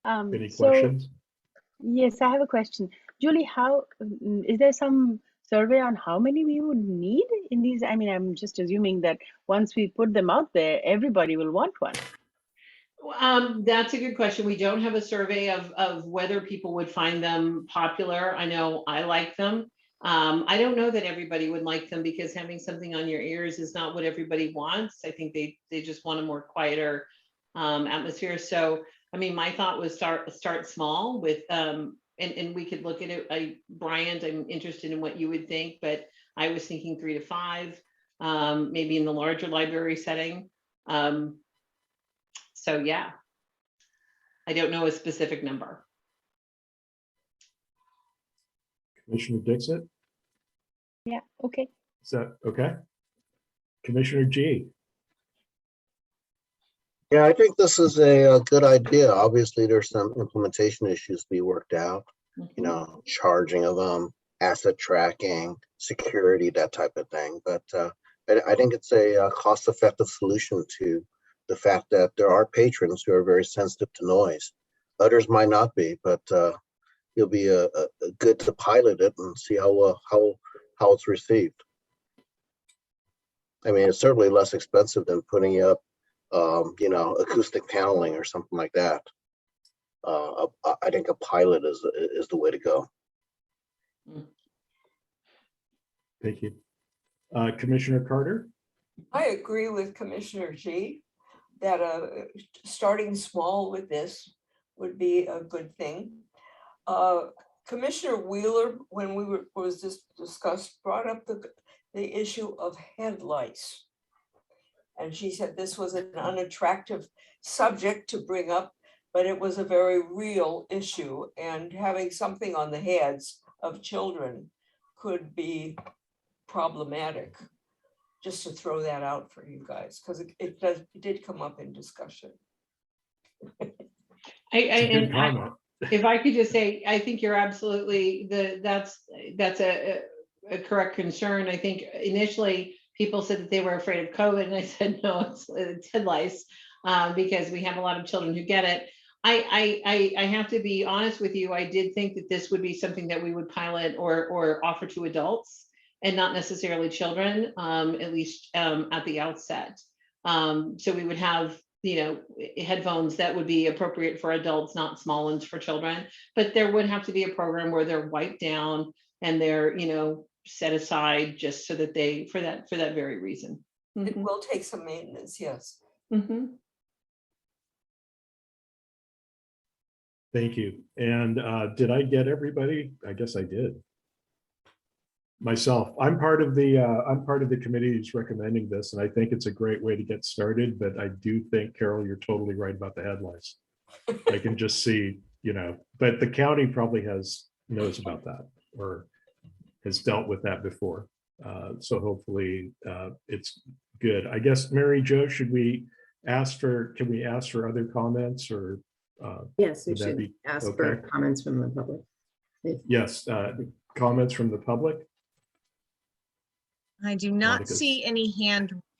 Any questions? Yes, I have a question. Julie, is there some survey on how many we would need in these? I mean, I'm just assuming that once we put them out there, everybody will want one. That's a good question. We don't have a survey of whether people would find them popular. I know I like them. I don't know that everybody would like them because having something on your ears is not what everybody wants. I think they just want a more quieter atmosphere. So, I mean, my thought was start small with, and we could look at it. Bryant, I'm interested in what you would think, but I was thinking 3 to 5, maybe in the larger library setting. So yeah, I don't know a specific number. Commissioner Dixit, Yeah, okay. is that okay? Commissioner G, Yeah, I think this is a good idea. Obviously, there's some implementation issues to be worked out, you know, charging of them, asset tracking, security, that type of thing. But I think it's a cost-effective solution to the fact that there are patrons who are very sensitive to noise. Others might not be, but it'll be a good to pilot it and see how it's received. I mean, it's certainly less expensive than putting up, you know, acoustic paneling or something like that. I think a pilot is the way to go. thank you. Commissioner Carter, I agree with Commissioner G that starting small with this would be a good thing. Commissioner Wheeler, when was this discussed, brought up the issue of head lice. And she said this was an unattractive subject to bring up, but it was a very real issue, and having something on the heads of children could be problematic. Just to throw that out for you guys, because it did come up in discussion. it's a good comment. If I could just say, I think you're absolutely that's a correct concern. I think initially people said that they were afraid of COVID, and I said no, it's head lice, because we have a lot of children who get it. I have to be honest with you. I did think that this would be something that we would pilot or offer to adults and not necessarily children, at least at the outset. So we would have, you know, headphones that would be appropriate for adults, not small ones for children. But there would have to be a program where they're wiped down and they're, you know, set aside just so that they, for that very reason. It will take some maintenance, yes. Thank you. And did I get everybody? I guess I did. Myself, I'm part of the committee who's recommending this, and I think it's a great way to get started. But I do think, Carol, you're totally right about the head lice. I can just see, you know, but the county probably knows about that or has dealt with that before. So hopefully it's good. I guess, Mary Jo, can we ask for other comments, or Yes, we would that should be ask okay? for comments from the public. Yes, comments from the public. I do not Monica's. see any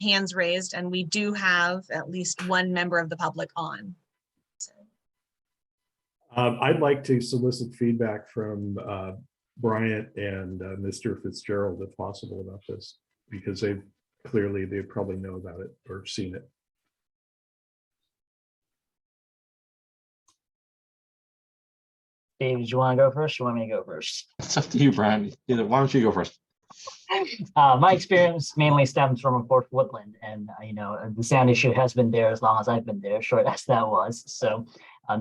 hands raised, and we do have at least one member of the public on. So, I'd like to solicit feedback from Bryant and Mr. Fitzgerald, if possible, about this, because they probably know about it or seen it. Dave, do you want to go first, or you want me to go first? It's up to you, Brian. Either, why don't you go first? My experience mainly stems from Fort Woodland, and you know, the sound issue has been there as long as I've been there, short as that was. So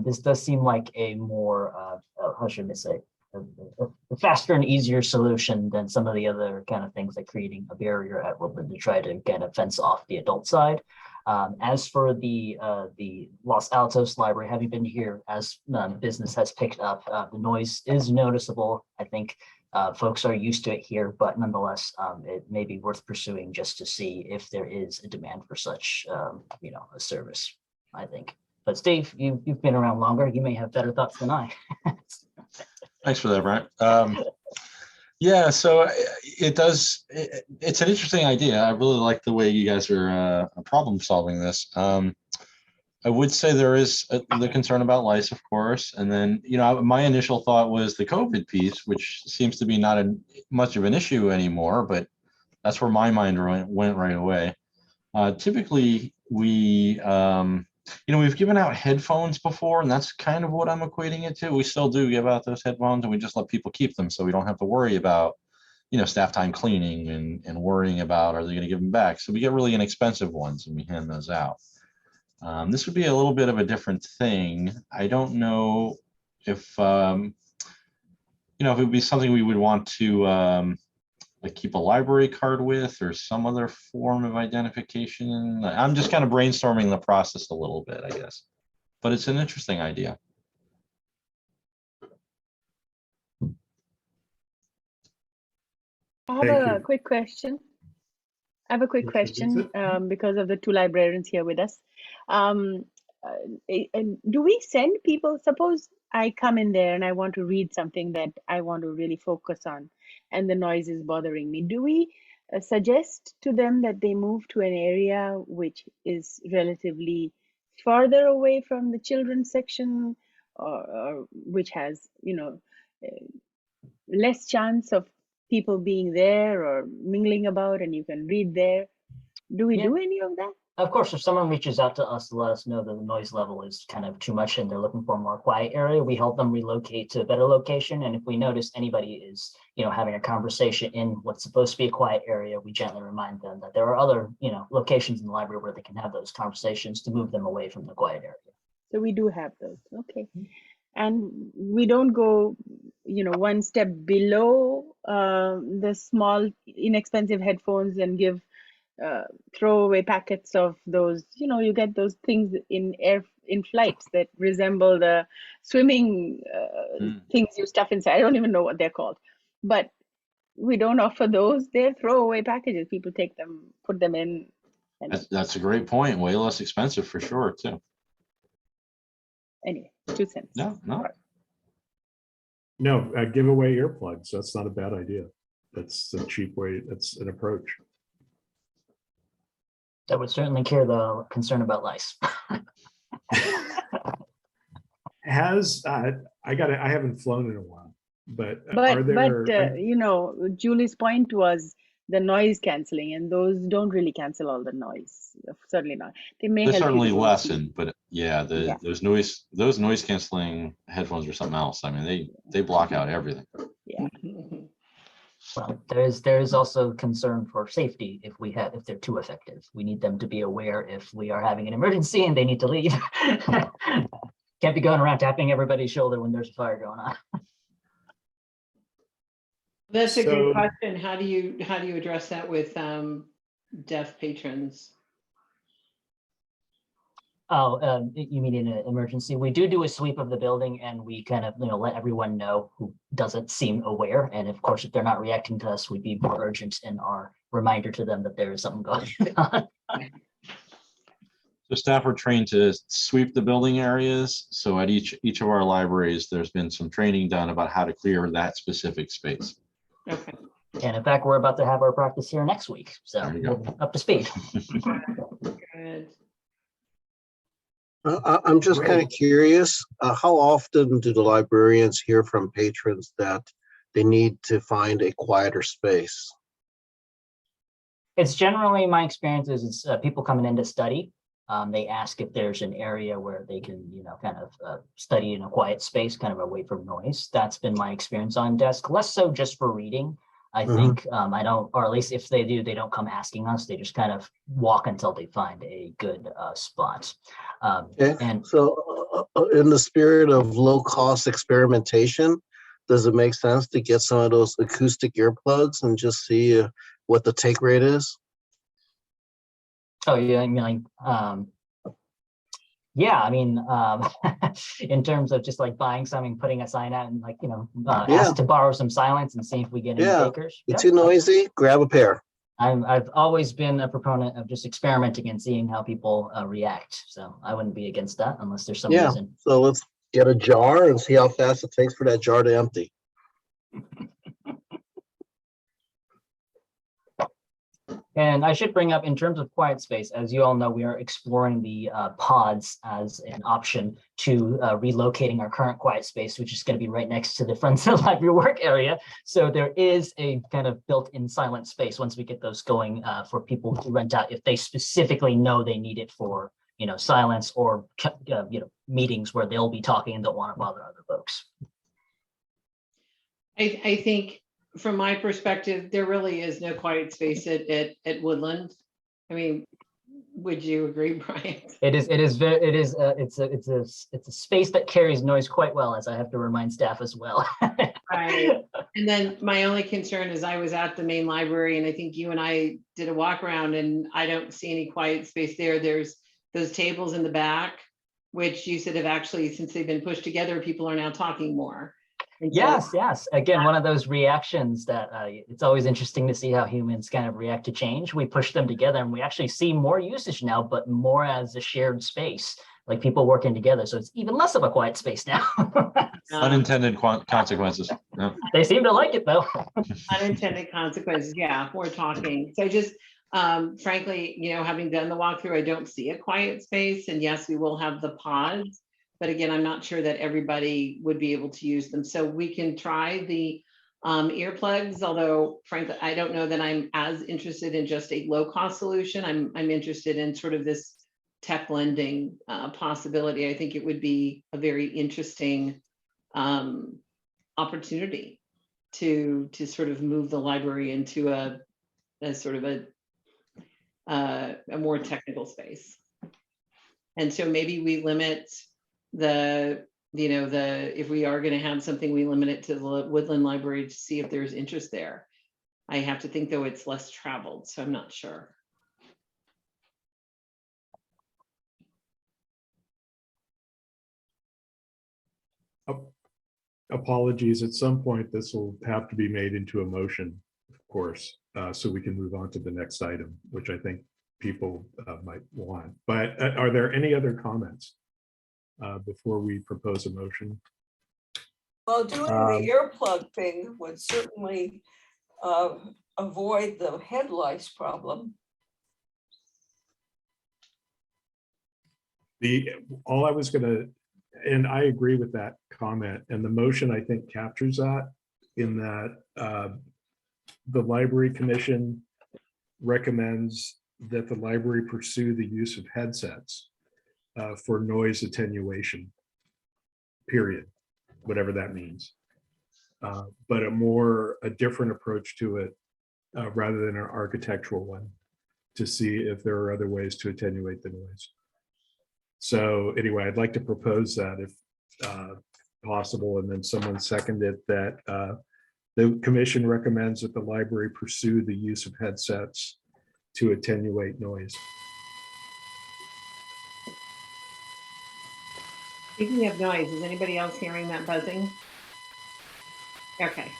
this does seem like a more, how should I say, a faster and easier solution than some of the other kind of things, like creating a barrier at Woodland to try to get a fence off the adult side. As for the Los Altos Library, having been here as business has picked up, the noise is noticeable. I think folks are used to it here, but nonetheless, it may be worth pursuing just to see if there is a demand for such, you know, a service, I think. But Steve, you've been around longer. You may have better thoughts than I. Thanks for that, Brian. Yeah, so it's an interesting idea. I really like the way you guys are problem solving this. I would say there is the concern about lice, of course. And then, you know, my initial thought was the COVID piece, which seems to be not much of an issue anymore, but that's where my mind went right away. Typically, we, you know, we've given out headphones before, and that's kind of what I'm equating it to. We still do give out those headphones, and we just let people keep them, so we don't have to worry about staff time cleaning and worrying about, are they going to give them back? So we get really inexpensive ones and we hand those out. This would be a little bit of a different thing. I don't know if, if it would be something we would want to like keep a library card with, or some other form of identification. I'm just kind of brainstorming the process a little bit, I guess. But it's an interesting idea. I have Thank a you. quick question. I have a quick question because of the two librarians here with us. Do we send people, suppose I come in there and I want to read something that I want to really focus on and the noise is bothering me. Do we suggest to them that they move to an area which is relatively farther away from the children's section, or which has, less chance of people being there or mingling about, and you can read there? Do we Yeah. do any of that? Of course, if someone reaches out to us to let us know that the noise level is kind of too much and they're looking for a more quiet area, we help them relocate to a better location. And if we notice anybody is, having a conversation in what's supposed to be a quiet area, we gently remind them that there are other, locations in the library where they can have those conversations to move them away from the quiet area. So we do have those. Okay. And we don't go, one step below the small, inexpensive headphones and give throwaway packets of those. You get those things in flights that resemble the swimming things you stuff inside. I don't even know what they're called, but we don't offer those. They're throwaway packages. People take them, put them in. And That's a great point. Way less expensive for sure, too. anyway, 2 cents. No. No, give away earplugs. That's not a bad idea. That's a cheap way. That's an approach. That would certainly cure the concern about lice. I haven't flown in a while, but are there? Julie's point was the noise canceling, and those don't really cancel all the noise. Certainly not. They may They help certainly you to lessen, but those noise canceling headphones are something else. I mean, they block out everything. Yeah. Well, there is also concern for safety if they're too effective. We need them to be aware if we are having an emergency and they need to leave. Can't be going around tapping everybody's shoulder when there's a fire going on. That's a So- good question. How do you address that with deaf patrons? Oh, you mean in an emergency? We do a sweep of the building and we kind of, let everyone know who doesn't seem aware. And of course, if they're not reacting to us, we'd be more urgent in our reminder to them that there is something going on. So staff are trained to sweep the building areas. So at each of our libraries, there's been some training done about how to clear that specific space. Okay. And in fact, we're about to have our practice here next week. So There you go. we're up to speed. Good. I'm just kind of curious, how often do the librarians hear from patrons that they need to find a quieter space? It's generally, my experience is it's people coming in to study. They ask if there's an area where they can, kind of study in a quiet space, kind of away from noise. That's been my experience on desk, less so just for reading. I think I don't, or at least if they do, they don't come asking us. They just kind of walk until they find a good spot. Okay. And So in the spirit of low-cost experimentation, does it make sense to get some of those acoustic earplugs and just see what the take rate is? oh yeah, I mean, in terms of just like buying something, putting a sign out and ask to borrow some silence and see if we get any takers. You're too noisy, grab a pair. I've always been a proponent of just experimenting and seeing how people react. So I wouldn't be against that unless there's some reason. So let's get a jar and see how fast it takes for that jar to empty. And I should bring up, in terms of quiet space, as you all know, we are exploring the pods as an option to relocating our current quiet space, which is going to be right next to the front of the library work area. So there is a kind of built-in silent space once we get those going for people to rent out if they specifically know they need it for, silence or, meetings where they'll be talking and don't want to bother other folks. I think from my perspective, there really is no quiet space at Woodland. I mean, would you agree, Brian? It's a space that carries noise quite well, as I have to remind staff as well. Right. And then my only concern is I was at the main library and I think you and I did a walk around and I don't see any quiet space there. There's those tables in the back, which you said have actually, since they've been pushed together, people are now talking more. And so- Yes. Again, one of those reactions that it's always interesting to see how humans kind of react to change. We push them together and we actually see more usage now, but more as a shared space, like people working together. So it's even less of a quiet space now. Unintended consequences. Yeah. They seem to like it though. Unintended consequences, yeah, we're talking. So just frankly, having done the walkthrough, I don't see a quiet space. And yes, we will have the pods. But again, I'm not sure that everybody would be able to use them. So we can try the earplugs, although frankly, I don't know that I'm as interested in just a low-cost solution. I'm interested in sort of this tech lending possibility. I think it would be a very interesting opportunity to sort of move the library into a sort of a more technical space. And so maybe we limit if we are going to have something, we limit it to the Woodland Library to see if there's interest there. I have to think though it's less traveled, so I'm not sure. Apologies, at some point this will have to be made into a motion, of course, so we can move on to the next item, which I think people might want. But are there any other comments before we propose a motion? Well, doing the earplug thing would certainly avoid the head lice problem. All I was gonna, and I agree with that comment, and the motion I think captures that, in that the Library Commission recommends that the library pursue the use of headsets for noise attenuation, period, whatever that means. But a different approach to it rather than an architectural one, to see if there are other ways to attenuate the noise. So anyway, I'd like to propose that if possible, and then someone seconded that the commission recommends that the library pursue the use of headsets to attenuate noise. Speaking of noise, is anybody else hearing that buzzing? Okay.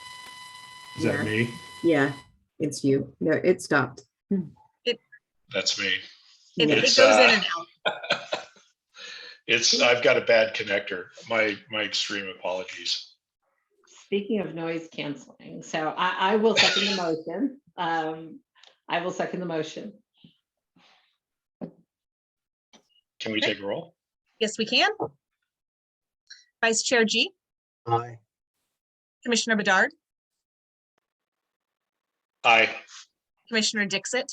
Is that me? Yeah, it's you. No, it stopped. That's me. It It's, goes in and out. I've got a bad connector. My extreme apologies. Speaking of noise canceling, so I will second the motion. I will second the motion. Can we take a roll? Yes, we can. Vice Chair G, Aye. Commissioner Bedard, Aye. Commissioner Dixit,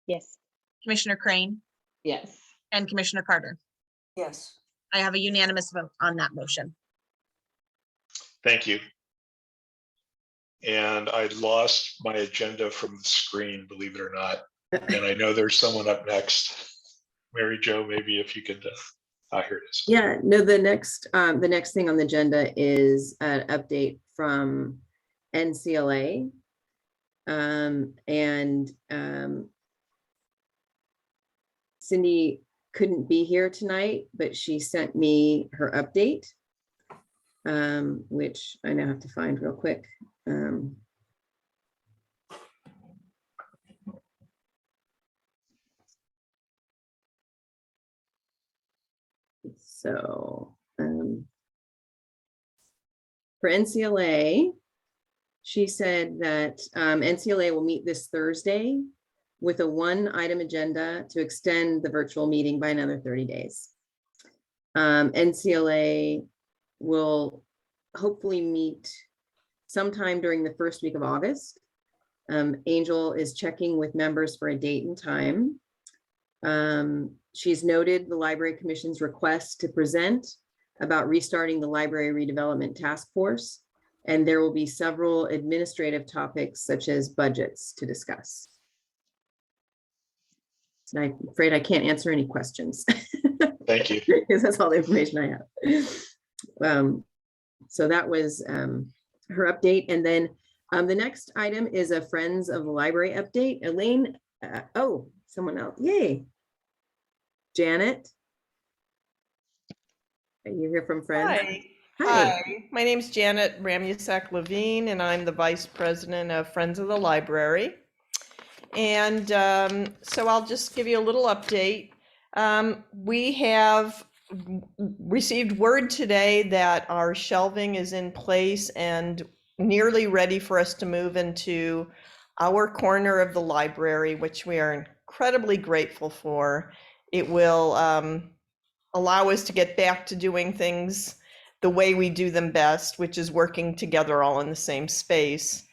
Yes. Commissioner Crane, Yes. and Commissioner Carter. Yes. I have a unanimous vote on that motion. Thank you. And I lost my agenda from the screen, believe it or not. And I know there's someone up next. Mary Jo, maybe if you could, here it is. Yeah, no, the next thing on the agenda is an update from NCLA. Cindy couldn't be here tonight, but she sent me her update, which I now have to find real quick. So for NCLA, she said that NCLA will meet this Thursday with a one-item agenda to extend the virtual meeting by another 30 days. NCLA will hopefully meet sometime during the first week of August. Angel is checking with members for a date and time. She's noted the Library Commission's request to present about restarting the Library Redevelopment Task Force And there will be several administrative topics such as budgets to discuss. And I'm afraid I can't answer any questions. Thank you. Because that's all the information I have. So that was her update. And then the next item is a Friends of the Library update. Elaine, oh, someone else, yay. Janet. Are you here from Friends? Hi. Hi. Hi, my name's Janet Ramyusak Levine, and I'm the Vice President of Friends of the Library. And so I'll just give you a little update. We have received word today that our shelving is in place and nearly ready for us to move into our corner of the library, which we are incredibly grateful for. It will allow us to get back to doing things the way we do them best, which is working together all in the same space.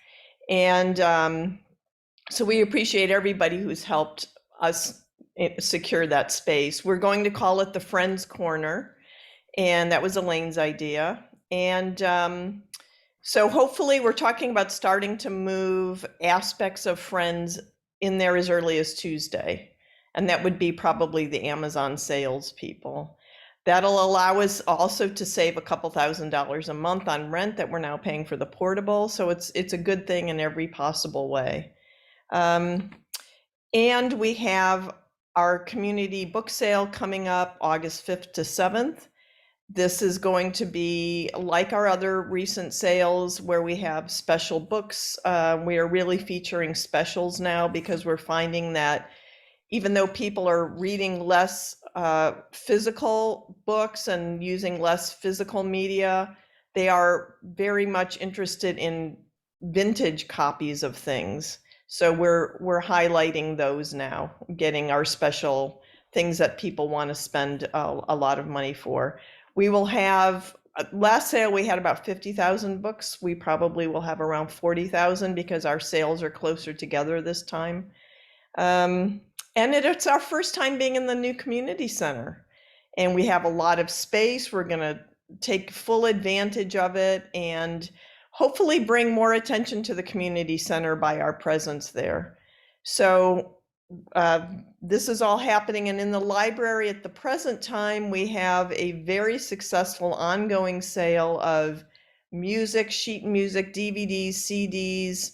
And so we appreciate everybody who's helped us secure that space. We're going to call it the Friends Corner, and that was Elaine's idea. And so hopefully we're talking about starting to move aspects of Friends in there as early as Tuesday. And that would be probably the Amazon sales people. That'll allow us also to save a couple $1,000s a month on rent that we're now paying for the portable. So it's a good thing in every possible way. And we have our community book sale coming up August 5th to 7th. This is going to be like our other recent sales where we have special books. We are really featuring specials now because we're finding that even though people are reading less physical books and using less physical media, they are very much interested in vintage copies of things. So we're highlighting those now, getting our special things that people want to spend a lot of money for. We will have, last sale we had about 50,000 books. We probably will have around 40,000 because our sales are closer together this time. And it's our first time being in the new community center. And we have a lot of space. We're going to take full advantage of it and hopefully bring more attention to the community center by our presence there. So this is all happening. And in the library at the present time, we have a very successful ongoing sale of music, sheet music, DVDs, CDs,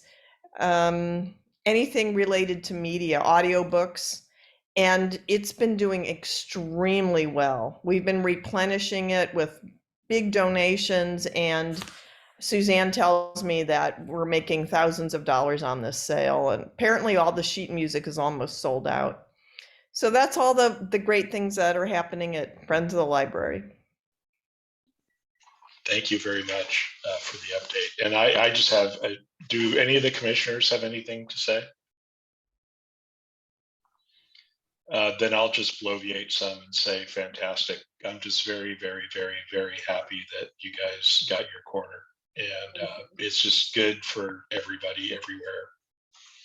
anything related to media, audiobooks, and it's been doing extremely well. We've been replenishing it with big donations, and Suzanne tells me that we're making thousands of dollars on this sale, and apparently all the sheet music is almost sold out. So that's all the great things that are happening at Friends of the Library. Thank you very much for the update. And I just have, do any of the commissioners have anything to say? Then I'll just bloviate some and say fantastic. I'm just very, very, very, very happy that you guys got your corner. And it's just good for everybody everywhere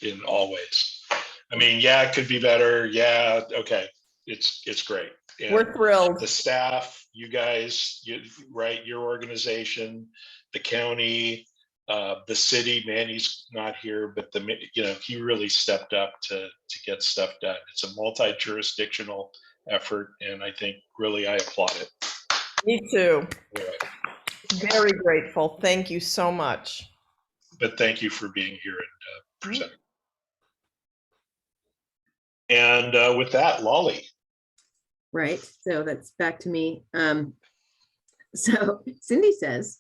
in all ways. I mean, yeah, it could be better. Yeah, okay. It's great. And we're thrilled. The staff, you guys, right, your organization, the county, the city. Manny's not here, but he really stepped up to get stuff done. It's a multi-jurisdictional effort, and I think really I applaud it. Me too. Right. Very grateful. Thank you so much. But thank you for being here and presenting. And with that, Lolly. Right, so that's back to me. So Cindy says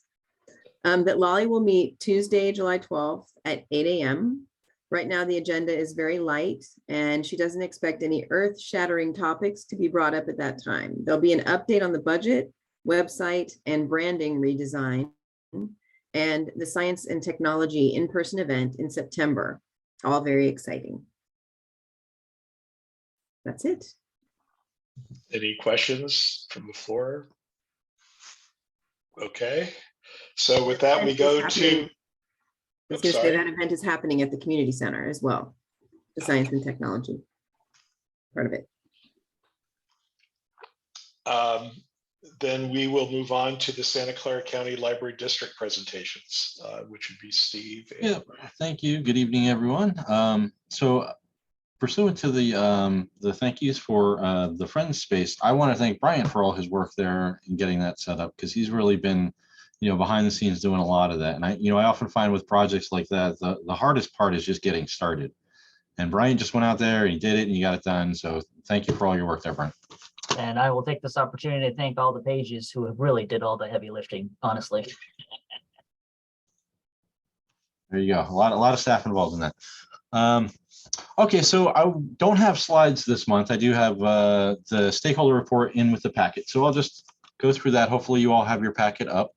that Lolly will meet Tuesday, July 12th at 8 a.m. Right now, the agenda is very light, and she doesn't expect any earth-shattering topics to be brought up at that time. There'll be an update on the budget, website, and branding redesign, and the science and technology in-person event in September. All very exciting. That's it. Any questions from the floor? Okay, so with that, we go to. I was going to say that event is happening at the community center as well, the science and technology part of it. then we will move on to the Santa Clara County Library District presentations, which would be Steve. And Yeah, thank you. Good evening, everyone. So pursuant to the thank yous for the Friends space, I want to thank Brian for all his work there in getting that set up, because he's really been, behind the scenes doing a lot of that. And I often find with projects like that, the hardest part is just getting started. And Brian just went out there and he did it and he got it done. So thank you for all your work there, Brian. And I will take this opportunity to thank all the pages who have really did all the heavy lifting, honestly. There you go. A lot of staff involved in that. Okay, so I don't have slides this month. I do have the stakeholder report in with the packet. So I'll just go through that. Hopefully you all have your packet up.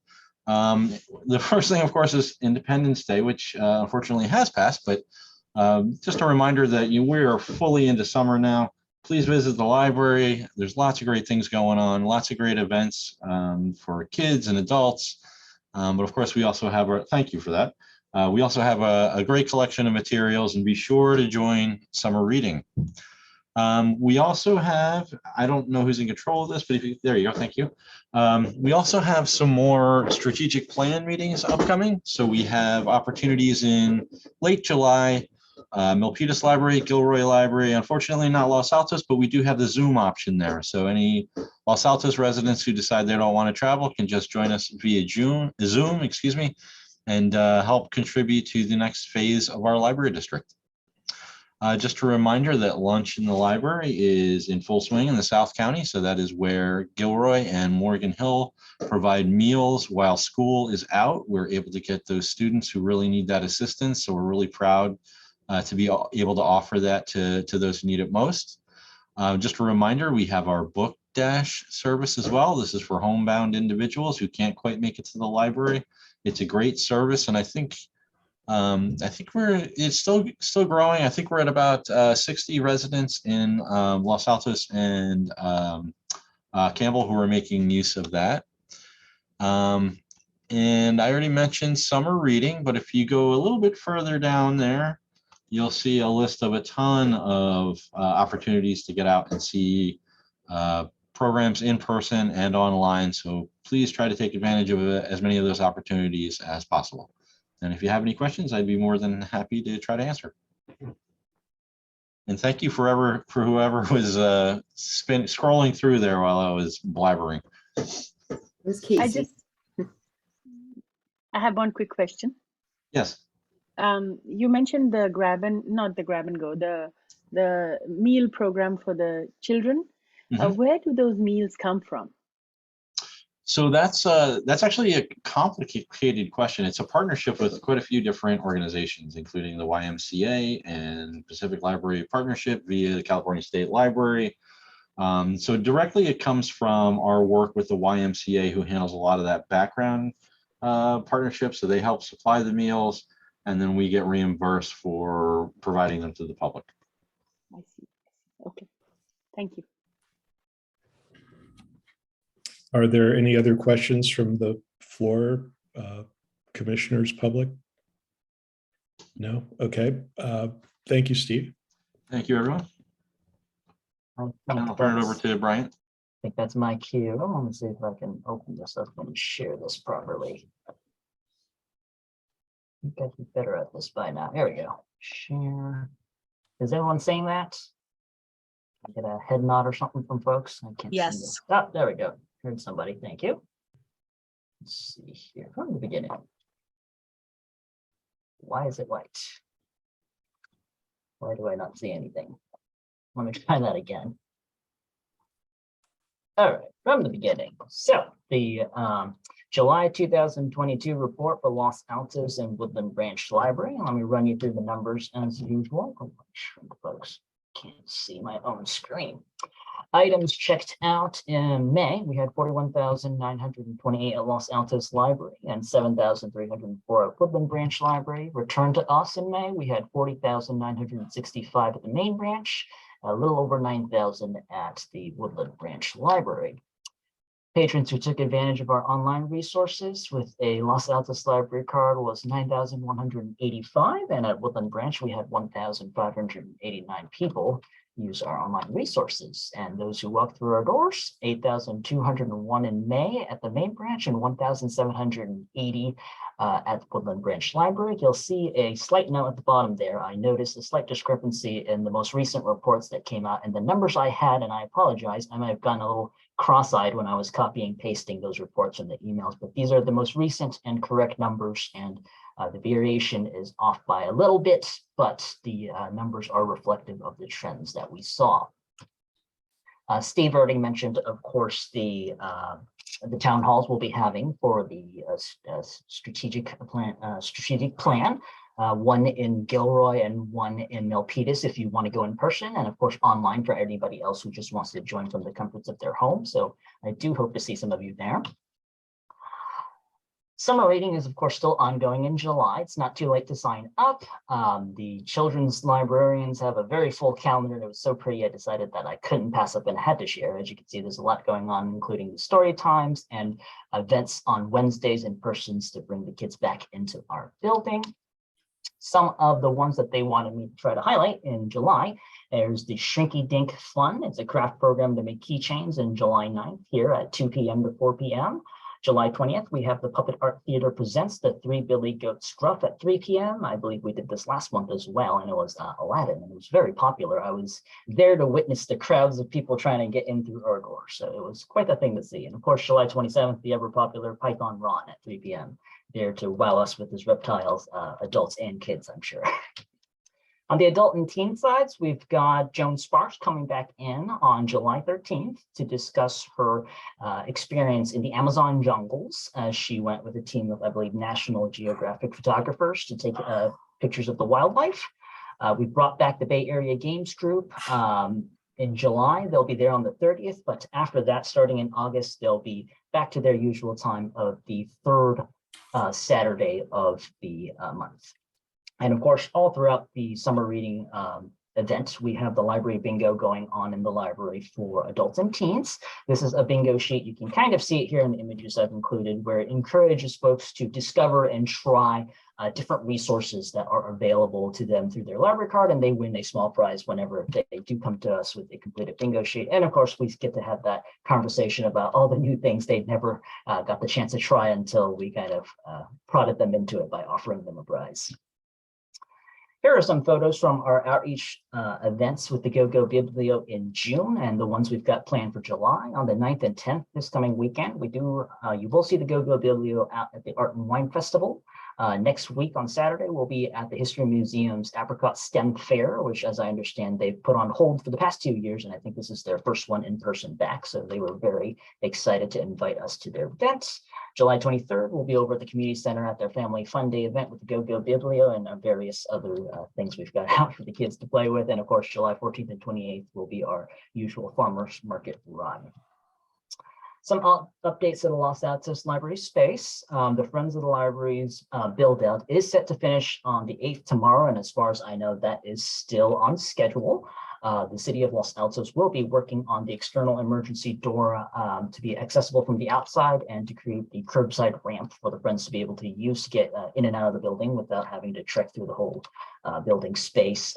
The first thing, of course, is Independence Day, which unfortunately has passed, but just a reminder that we are fully into summer now. Please visit the library. There's lots of great things going on, lots of great events for kids and adults. But of course, we also have thank you for that. We also have a great collection of materials, and be sure to join summer reading. We also have, I don't know who's in control of this, but there you go, thank you. We also have some more strategic plan meetings upcoming. So we have opportunities in late July, Milpitas Library, Gilroy Library, unfortunately not Los Altos, but we do have the Zoom option there. So any Los Altos residents who decide they don't want to travel can just join us via Zoom, and help contribute to the next phase of our library district. Just a reminder that lunch in the library is in full swing in the South County. So that is where Gilroy and Morgan Hill provide meals while school is out. We're able to get those students who really need that assistance. So we're really proud to be able to offer that to those who need it most. Just a reminder, we have our book dash service as well. This is for homebound individuals who can't quite make it to the library. It's a great service, and I think it's still growing. I think we're at about 60 residents in Los Altos and Campbell who are making use of that. And I already mentioned summer reading, but if you go a little bit further down there, you'll see a list of a ton of opportunities to get out and see programs in person and online. So please try to take advantage of as many of those opportunities as possible. And if you have any questions, I'd be more than happy to try to answer. And thank you for whoever was scrolling through there while I was blabbering. I have one quick question. Yes. You mentioned the not the grab and go, the meal program for the children. Mm-hmm. Where do those meals come from? So that's actually a complicated question. It's a partnership with quite a few different organizations, including the YMCA and Pacific Library Partnership via the California State Library. So directly it comes from our work with the YMCA, who handles a lot of that background partnership. So they help supply the meals, and then we get reimbursed for providing them to the public. I see. Okay. Thank you. Are there any other questions from the floor, commissioners, public? No? Okay. Thank you, Steve. Thank you, everyone. I'll turn it over to Brian. I think that's my cue. I want to see if I can open this up and share this properly. I think I'd be better at this by now. There we go. Share. Is everyone saying that? I get a head nod or something from folks. I can't Yes. see this. Oh, there we go. Heard somebody. Thank you. Let's see here from the beginning. Why is it white? Why do I not see anything? Let me try that again. All right, from the beginning. So the July 2022 report for Los Altos and Woodland Branch Library. Let me run you through the numbers as usual. Folks can't see my own screen. Items checked out in May, we had 41,928 at Los Altos Library and 7,304 at Woodland Branch Library. Returned to us in May, we had 40,965 at the main branch, a little over 9,000 at the Woodland Branch Library. Patrons who took advantage of our online resources with a Los Altos Library card was 9,185, and at Woodland Branch we had 1,589 people use our online resources. And those who walk through our doors, 8,201 in May at the main branch and 1,780 at the Woodland Branch Library. You'll see a slight note at the bottom there. I noticed a slight discrepancy in the most recent reports that came out and the numbers I had, and I apologize, I might have gotten a little cross-eyed when I was copying and pasting those reports in the emails, but these are the most recent and correct numbers, and the variation is off by a little bit, but the numbers are reflective of the trends that we saw. Steve already mentioned, of course, the town halls we'll be having for the strategic plan. One in Gilroy and one in Milpitas if you want to go in person, and of course online for anybody else who just wants to join from the comforts of their home. So I do hope to see some of you there. Summer reading is of course still ongoing in July. It's not too late to sign up. The children's librarians have a very full calendar. It was so pretty I decided that I couldn't pass up and had to share. As you can see, there's a lot going on, including the story times and events on Wednesdays in persons to bring the kids back into our building. Some of the ones that they wanted me to try to highlight in July, there's the Shrinky Dink Fun. It's a craft program to make keychains in July 9th here at 2 p.m. to 4 p.m. July 20th, we have the Puppet Art Theater presents the Three Billy Goat Scruff at 3 p.m. I believe we did this last month as well, and it was Aladdin, and it was very popular. I was there to witness the crowds of people trying to get in through our door, so it was quite a thing to see. And of course, July 27th, the ever popular Python Ron at 3 p.m. there to wow us with his reptiles, adults and kids, I'm sure. On the adult and teen sides, we've got Joan Sparks coming back in on July 13th to discuss her experience in the Amazon jungles. She went with a team of, I believe, National Geographic photographers to take pictures of the wildlife. We brought back the Bay Area Games Group in July. They'll be there on the 30th, but after that, starting in August, they'll be back to their usual time of the third Saturday of the month. And of course, all throughout the summer reading event, we have the library bingo going on in the library for adults and teens. This is a bingo sheet. You can kind of see it here in the images I've included, where it encourages folks to discover and try different resources that are available to them through their library card, and they win a small prize whenever they do come to us with a completed bingo sheet. And of course, we get to have that conversation about all the new things they'd never got the chance to try until we kind of prodded them into it by offering them a prize. Here are some photos from our outreach events with the Go-Go Biblio in June and the ones we've got planned for July. On the 9th and 10th this coming weekend, you will see the Go-Go Biblio out at the Art and Wine Festival. Next week on Saturday, we'll be at the History Museum's Apricot STEM Fair, which, as I understand, they've put on hold for the past 2 years, and I think this is their first one in person back, so they were very excited to invite us to their event. July 23rd, we'll be over at the Community Center at their Family Fun Day event with the Go-Go Biblio and various other things we've got out for the kids to play with. And of course, July 14th and 28th will be our usual farmers market run. Some updates at the Los Altos Library space. The Friends of the Library's build out is set to finish on the 8th tomorrow. And as far as I know, that is still on schedule. The city of Los Altos will be working on the external emergency door to be accessible from the outside and to create the curbside ramp for the Friends to be able to use to get in and out of the building without having to trek through the whole building space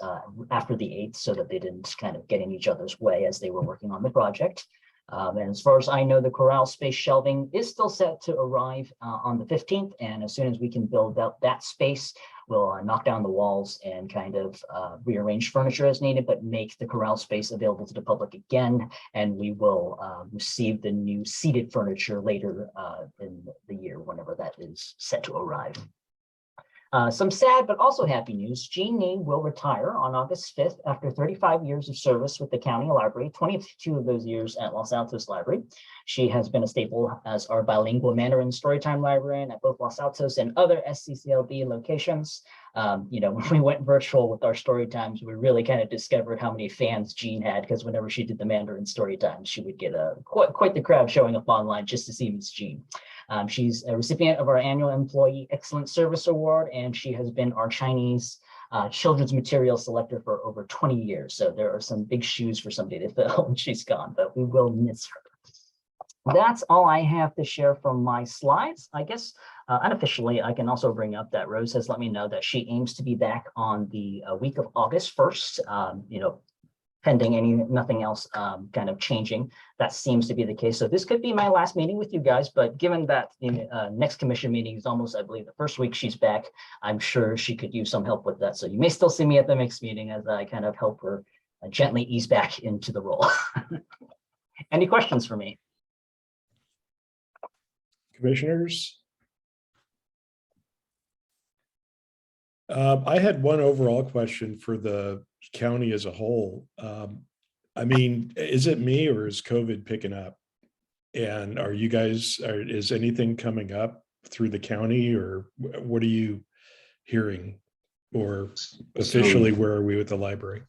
after the 8th, so that they didn't kind of get in each other's way as they were working on the project. And as far as I know, the corral space shelving is still set to arrive on the 15th. And as soon as we can build out that space, we'll knock down the walls and kind of rearrange furniture as needed, but make the corral space available to the public again. And we will receive the new seated furniture later in the year, whenever that is set to arrive. Some sad but also happy news. Jean Nee will retire on August 5th after 35 years of service with the county library, 22 of those years at Los Altos Library. She has been a staple as our bilingual Mandarin storytime librarian at both Los Altos and other SCCLB locations. When we went virtual with our story times, we really kind of discovered how many fans Jean had, because whenever she did the Mandarin story times, she would get quite the crowd showing up online just to see Miss Jean. She's a recipient of our annual Employee Excellent Service Award, and she has been our Chinese children's material selector for over 20 years. So there are some big shoes for somebody to fill when she's gone, but we will miss her. That's all I have to share from my slides. I guess unofficially, I can also bring up that Rose has let me know that she aims to be back on the week of August 1st. pending nothing else kind of changing. That seems to be the case. So this could be my last meeting with you guys, but given that the next commission meeting is almost, I believe, the first week she's back, I'm sure she could use some help with that. So you may still see me at the next meeting as I kind of help her gently ease back into the role. Any questions for me? Commissioners? I had one overall question for the county as a whole. I mean, is it me or is COVID picking up? And are you guys, is anything coming up through the county, or what are you hearing? Or officially, where are we with the library?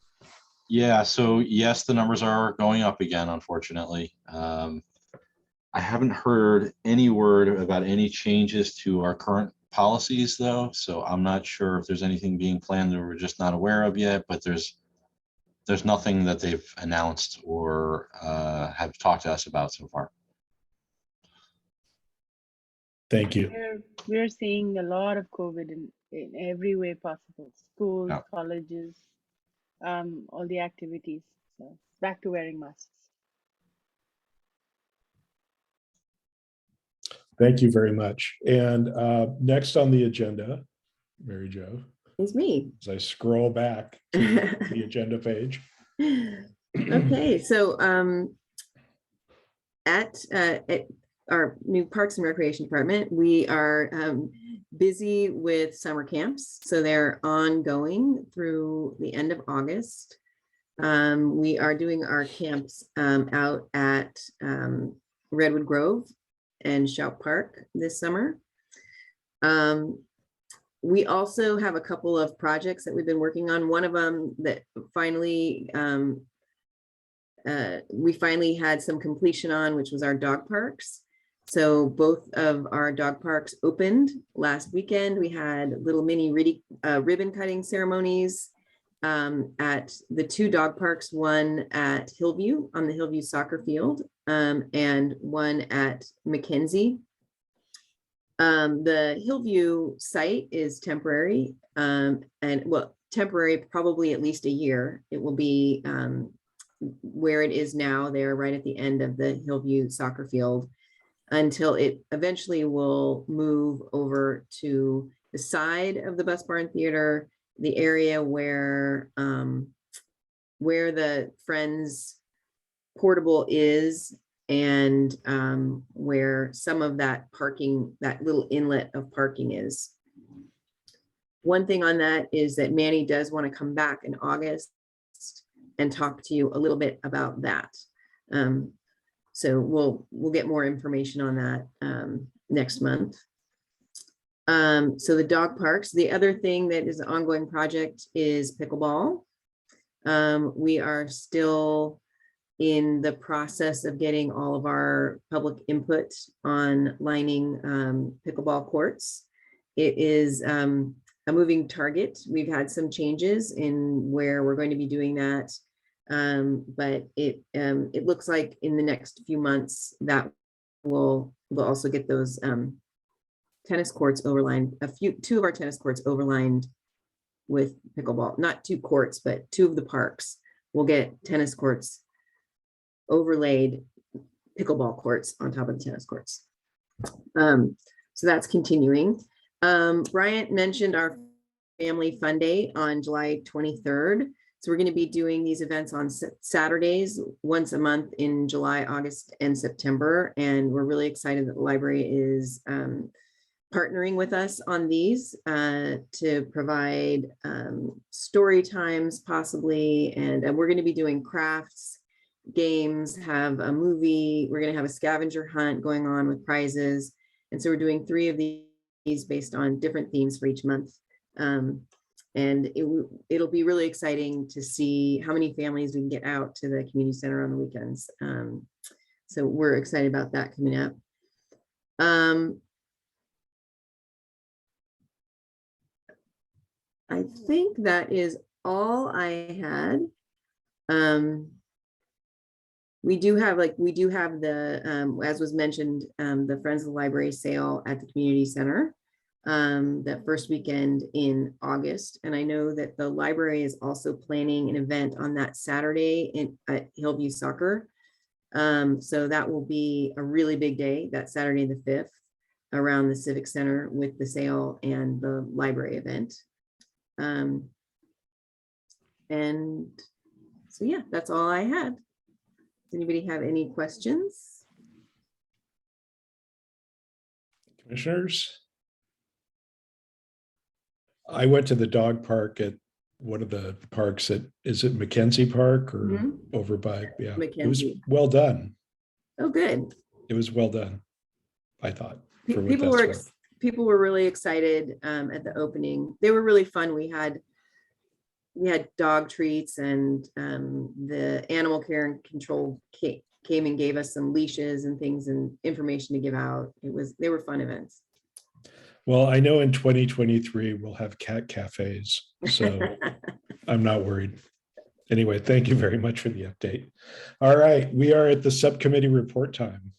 Yeah, so yes, the numbers are going up again, unfortunately. I haven't heard any word about any changes to our current policies though, so I'm not sure if there's anything being planned that we're just not aware of yet, but there's nothing that they've announced or have talked to us about so far. Thank you. We're seeing a lot of COVID in every way possible. Schools, Yeah. colleges, all the activities. So back to wearing masks. Thank you very much. And next on the agenda, Mary Jo, It's me. as I scroll back to the agenda page. Okay, so at our new Parks and Recreation Department, we are busy with summer camps. So they're ongoing through the end of August. We are doing our camps out at Redwood Grove and Shout Park this summer. We also have a couple of projects that we've been working on. One of them that finally, we finally had some completion on, which was our dog parks. So both of our dog parks opened last weekend. We had little mini ribbon cutting ceremonies at the two dog parks, one at Hillview on the Hillview soccer field and one at Mackenzie. The Hillview site is temporary and well, temporary, probably at least a year. It will be where it is now, there right at the end of the Hillview soccer field, until it eventually will move over to the side of the Bus Barn Theater, the area where the Friends portable is, and where some of that parking, that little inlet of parking is. One thing on that is that Manny does want to come back in August and talk to you a little bit about that. So we'll get more information on that next month. So the dog parks, the other thing that is an ongoing project is pickleball. We are still in the process of getting all of our public input on lining pickleball courts. It is a moving target. We've had some changes in where we're going to be doing that. But it looks like in the next few months that we'll also get those tennis courts overlined, two of our tennis courts overlined with pickleball, not two courts, but two of the parks will get tennis courts overlaid, pickleball courts on top of the tennis courts. So that's continuing. Bryant mentioned our Family Fun Day on July 23rd. So we're going to be doing these events on Saturdays once a month in July, August, and September. And we're really excited that the library is partnering with us on these to provide story times possibly. And we're going to be doing crafts, games, have a movie. We're going to have a scavenger hunt going on with prizes. And so we're doing 3 of these based on different themes for each month. And it'll be really exciting to see how many families we can get out to the community center on the weekends. So we're excited about that coming up. I think that is all I had. We do have the, as was mentioned, the Friends of the Library sale at the community center. that first weekend in August. And I know that the library is also planning an event on that Saturday at Hillview Soccer. So that will be a really big day, that Saturday the 5th, around the Civic Center with the sale and the library event. And so, yeah, that's all I had. Does anybody have any questions? Commissioners? I went to the dog park at one of the parks at, is it Mackenzie Park or over by, yeah, it was Mackenzie. well done. Oh, good. It was well done, I thought. For what People that's were worth. people were really excited at the opening. They were really fun. We had dog treats, and the animal care and control came and gave us some leashes and things and information to give out. They were fun events. Well, I know in 2023 we'll have cat cafes, so I'm not worried. Anyway, thank you very much for the update. All right, we are at the subcommittee report time.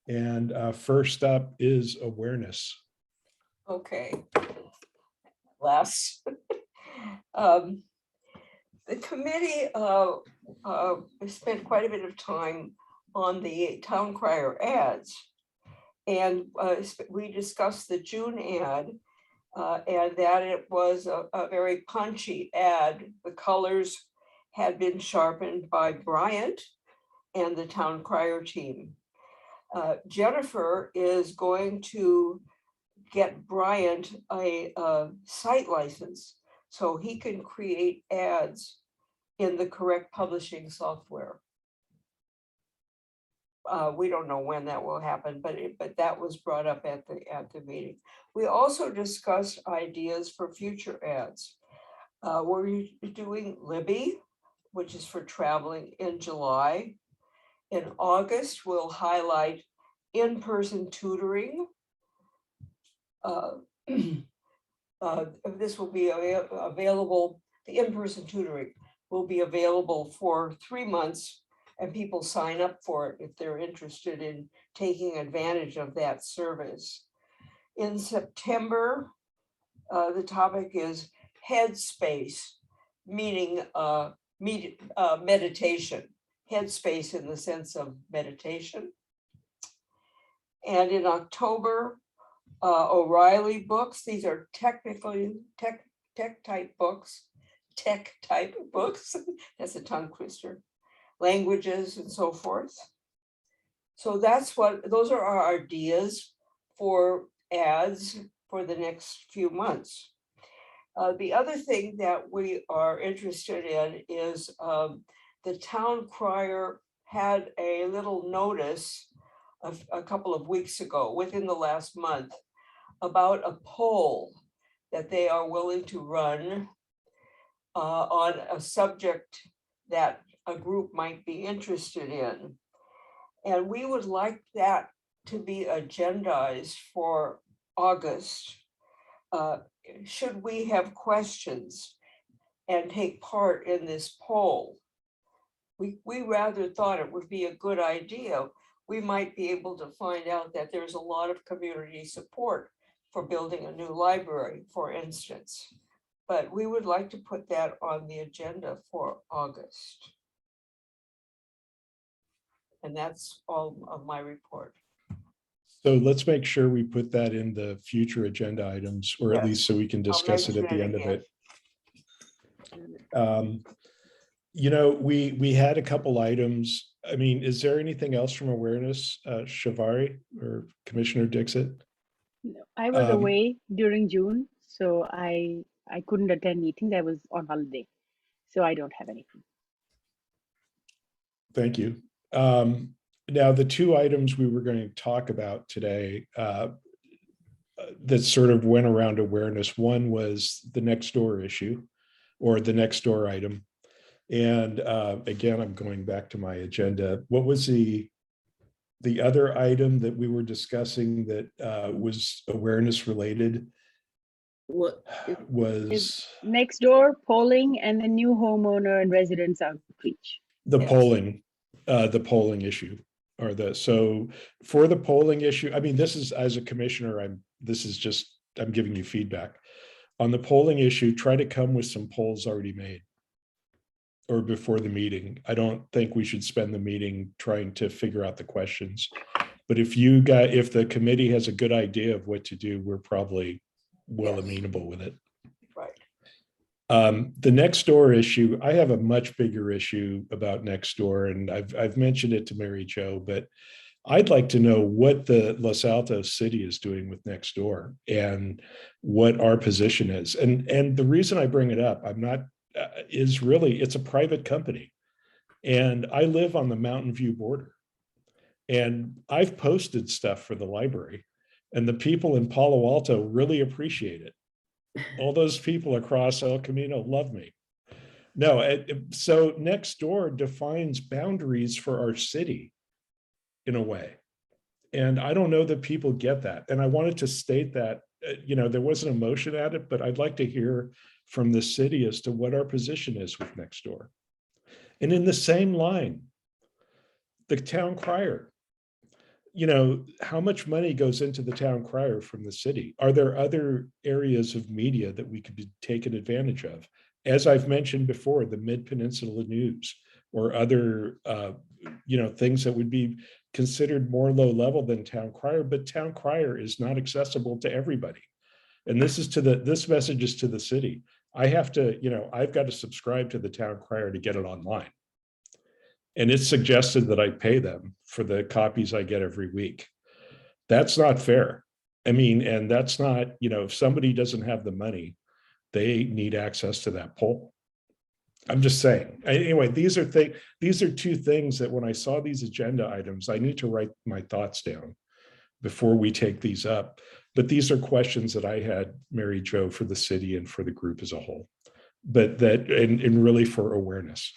And first up is awareness. Okay. Les. The committee spent quite a bit of time on the town crier ads. And we discussed the June ad and that it was a very punchy ad. The colors had been sharpened by Bryant and the town crier team. Jennifer is going to get Bryant a site license so he can create ads in the correct publishing software. We don't know when that will happen, but that was brought up at the meeting. We also discussed ideas for future ads. We're doing Libby, which is for traveling, in July. In August, we'll highlight in-person tutoring. This will be available, the in-person tutoring will be available for 3 months, and people sign up for it if they're interested in taking advantage of that service. In September, the topic is headspace, meaning meditation. Headspace in the sense of meditation. And in October, O'Reilly books. These are technically tech type books. That's a tongue twister. Languages and so forth. So those are our ideas for ads for the next few months. The other thing that we are interested in is the town crier had a little notice a couple of weeks ago, within the last month, about a poll that they are willing to run on a subject that a group might be interested in. And we would like that to be agendized for August. Should we have questions and take part in this poll? We rather thought it would be a good idea. We might be able to find out that there's a lot of community support for building a new library, for instance. But we would like to put that on the agenda for August. And that's all of my report. So let's make sure we put that in the future agenda items, or at least so we can discuss it at the end of it. You know, we had a couple items. I mean, is there anything else from awareness, Shavari or Commissioner Dixit? No, I was away during June, so I couldn't attend meetings. I was on holiday, so I don't have anything. Thank you. Now, the two items we were going to talk about today that sort of went around awareness. One was the next door issue, or the next door item. And again, I'm going back to my agenda. What was the other item that we were discussing that was awareness related? What was next door polling and the new homeowner and residents outreach. The polling issue, or so for the polling issue. I mean, this is, as a commissioner, I'm this is just, I'm giving you feedback. On the polling issue, try to come with some polls already made or before the meeting. I don't think we should spend the meeting trying to figure out the questions. But if the committee has a good idea of what to do, we're probably well amenable with it. Right. The Nextdoor issue, I have a much bigger issue about Nextdoor, and I've mentioned it to Mary Jo, but I'd like to know what the Los Altos city is doing with Nextdoor and what our position is. And the reason I bring it up, is really, it's a private company. And I live on the Mountain View border. And I've posted stuff for the library, and the people in Palo Alto really appreciate it. All those people across El Camino love me. No, so Nextdoor defines boundaries for our city in a way. And I don't know that people get that. And I wanted to state that, there was an emotion at it, but I'd like to hear from the city as to what our position is with Nextdoor. And in the same line, the town crier. How much money goes into the town crier from the city? Are there other areas of media that we could be taken advantage of? As I've mentioned before, the Mid-Peninsula News or other, things that would be considered more low level than town crier, but town crier is not accessible to everybody. And this message is to the city. I've got to subscribe to the town crier to get it online. And it's suggested that I pay them for the copies I get every week. That's not fair. And that's not, if somebody doesn't have the money, they need access to that poll. I'm just saying. Anyway, these are two things that when I saw these agenda items, I need to write my thoughts down before we take these up. But these are questions that I had, Mary Jo, for the city and for the group as a whole, but and really for awareness.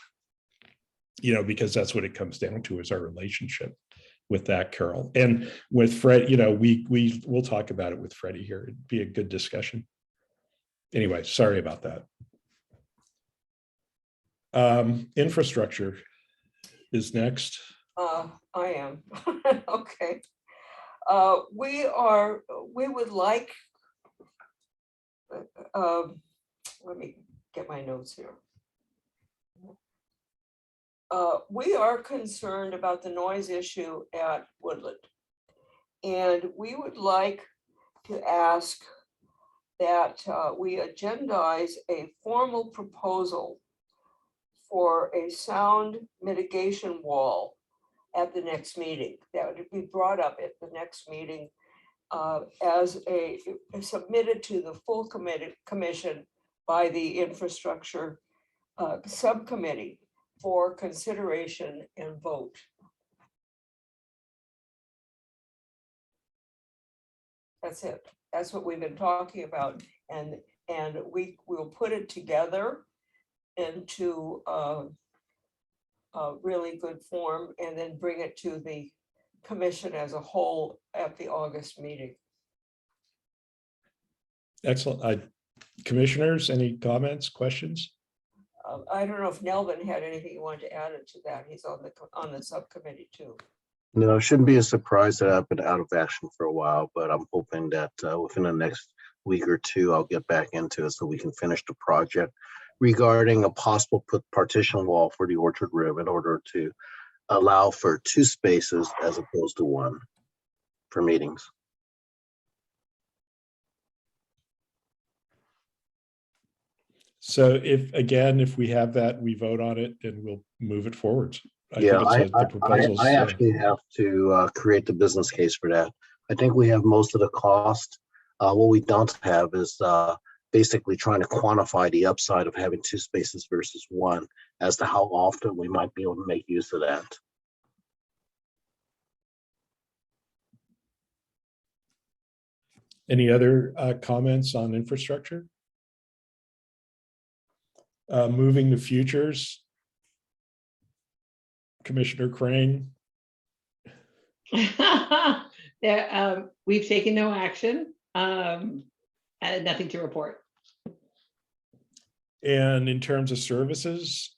Because that's what it comes down to, is our relationship with that, Carol. And with Fred, we'll talk about it with Freddie here. It'd be a good discussion. Anyway, sorry about that. Infrastructure is next. I am. Okay. We would like, let me get my notes here. We are concerned about the noise issue at Woodland. And we would like to ask that we agendize a formal proposal for a sound mitigation wall at the next meeting. That would be brought up at the next meeting as submitted to the full commission by the infrastructure subcommittee for consideration and vote. That's it. That's what we've been talking about. And we will put it together into a really good form and then bring it to the commission as a whole at the August meeting. Excellent. Commissioners, any comments, questions? I don't know if Nelvin had anything he wanted to add to that. He's on the subcommittee too. No, it shouldn't be a surprise that I've been out of action for a while, but I'm hoping that within the next week or two, I'll get back into it so we can finish the project regarding a possible partition wall for the Orchard Room in order to allow for 2 spaces as opposed to 1 for meetings. So if we have that, we vote on it and we'll move it forwards. I actually have to create the business case for that. I think we have most of the cost. What we don't have is basically trying to quantify the upside of having 2 spaces versus 1 as to how often we might be able to make use of that. Any other comments on infrastructure? Moving to futures. Commissioner Crane. We've taken no action, and nothing to report. And in terms of services,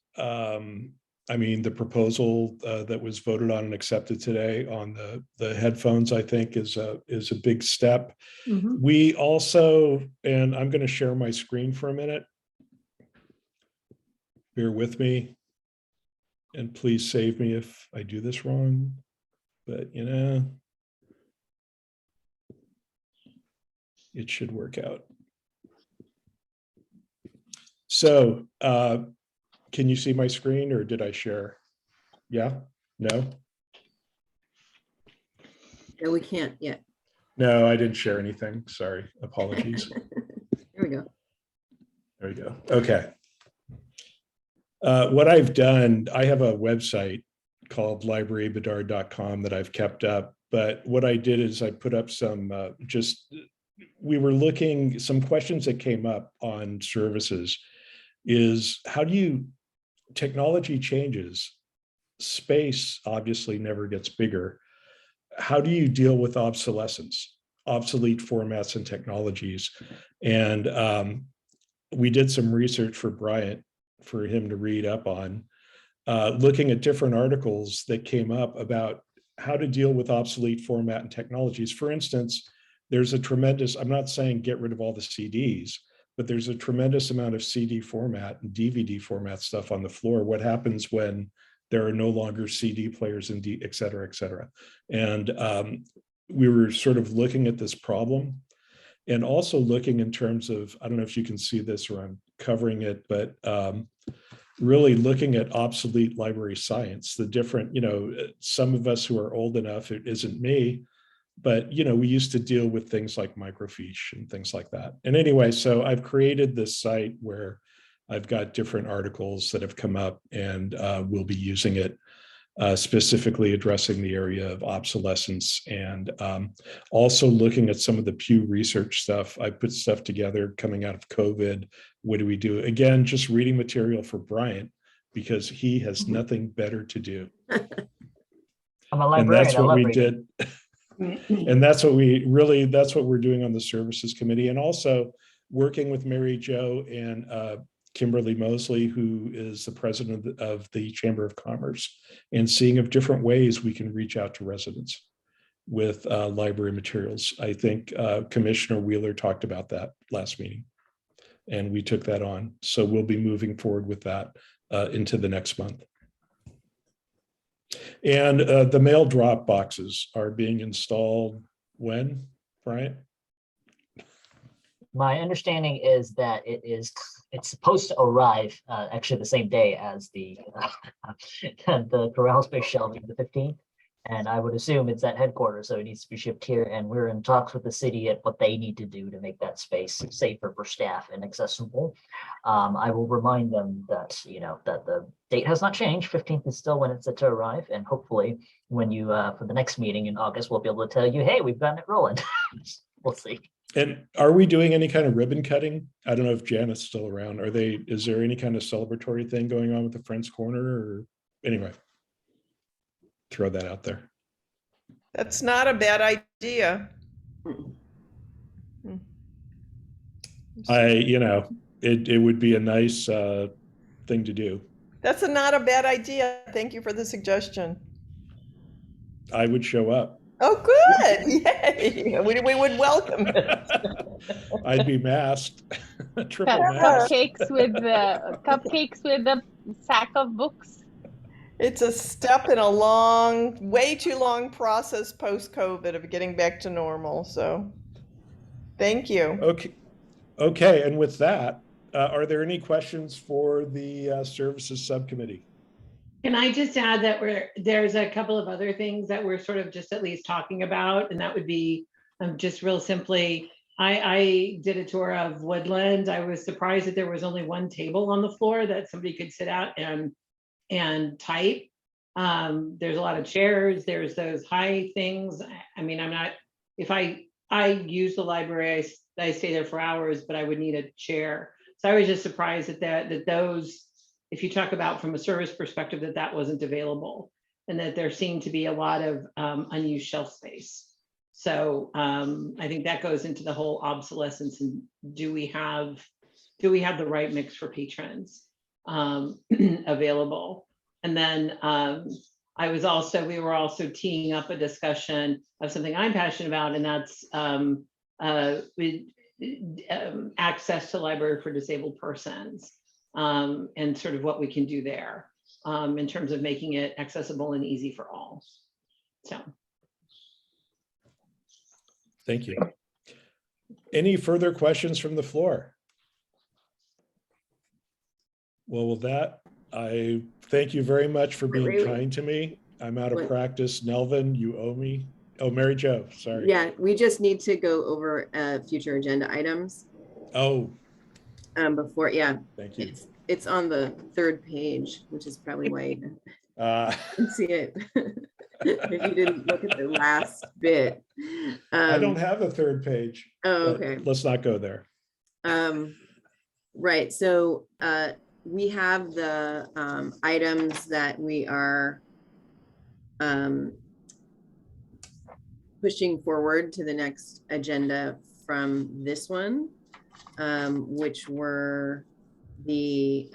I mean, the proposal that was voted on and accepted today on the headphones, I think is a big step. Mhm. We also, and I'm going to share my screen for a minute. Bear with me. And please save me if I do this wrong. But, you know, it should work out. So, can you see my screen or did I share? Yeah? No? No, we can't yet. No, I didn't share anything. Sorry. Apologies. There we go. There we go. Okay. What I've done, I have a website called librarybedard.com that I've kept up. But what I did is I put up some we were looking, some questions that came up on services is how do you, technology changes, space obviously never gets bigger. How do you deal with obsolescence, obsolete formats and technologies? And we did some research for Bryant for him to read up on, looking at different articles that came up about how to deal with obsolete format and technologies. For instance, there's a tremendous, I'm not saying get rid of all the CDs, but there's a tremendous amount of CD format and DVD format stuff on the floor. What happens when there are no longer CD players and et cetera, et cetera. And we were sort of looking at this problem and also looking in terms of, I don't know if you can see this or I'm covering it, but really looking at obsolete library science, the different, you know, some of us who are old enough, it isn't me, but, you know, we used to deal with things like microfiche and things like that. And anyway, so I've created this site where I've got different articles that have come up and we'll be using it, specifically addressing the area of obsolescence and also looking at some of the Pew Research stuff. I put stuff together coming out of COVID. What do we do? Again, just reading material for Bryant because he has nothing better to do. I'm a librarian. And that's what we did. And that's what that's what we're doing on the services committee. And also working with Mary Jo and Kimberly Mosley, who is the president of the Chamber of Commerce, and seeing of different ways we can reach out to residents with library materials. I think Commissioner Wheeler talked about that last meeting, and we took that on. So we'll be moving forward with that into the next month. And the mail drop boxes are being installed when, Brian? My understanding is that it's supposed to arrive actually the same day as the corral space shelving, the 15th. And I would assume it's at headquarters, so it needs to be shipped here. And we're in talks with the city at what they need to do to make that space safer for staff and accessible. I will remind them that, you know, that the date has not changed. 15th is still when it's set to arrive. And hopefully when you, for the next meeting in August, we'll be able to tell you, hey, we've gotten it rolling. We'll see. And are we doing any kind of ribbon cutting? I don't know if Janet's still around. Is there any kind of celebratory thing going on with the Friends Corner or anyway? Throw that out there. That's not a bad idea. It would be a nice thing to do. That's not a bad idea. Thank you for the suggestion. I would show up. Oh, good. Yay. We would welcome it. I'd be masked. Triple mask. Cupcakes with a sack of books. It's a step in a way too long process post-COVID of getting back to normal. So thank you. Okay. And with that, are there any questions for the services subcommittee? Can I just add that there's a couple of other things that we're sort of just at least talking about, and that would be just real simply, I did a tour of Woodland. I was surprised that there was only one table on the floor that somebody could sit at and type. There's a lot of chairs. There's those high things. I mean, if I use the library, I stay there for hours, but I would need a chair. So I was just surprised that those, if you talk about from a service perspective, that wasn't available, and that there seemed to be a lot of unused shelf space. So I think that goes into the whole obsolescence and do we have the right mix for patrons available? And then we were also teeing up a discussion of something I'm passionate about, and that's access to library for disabled persons, and sort of what we can do there in terms of making it accessible and easy for all. So. Thank you. Any further questions from the floor? Well, with that, I thank you very much for being Wait. kind to me. I'm out of Wait. practice. Nelvin, you owe me. Oh, Mary Jo, sorry. Yeah, we just need to go over future agenda items Oh, before, yeah. thank you. It's on the 3rd page, which is probably why you can see it. If you didn't look at the last bit. I don't have a 3rd page. Oh, but okay. Let's not go there. Right, so we have the items that we are pushing forward to the next agenda from this one, which were the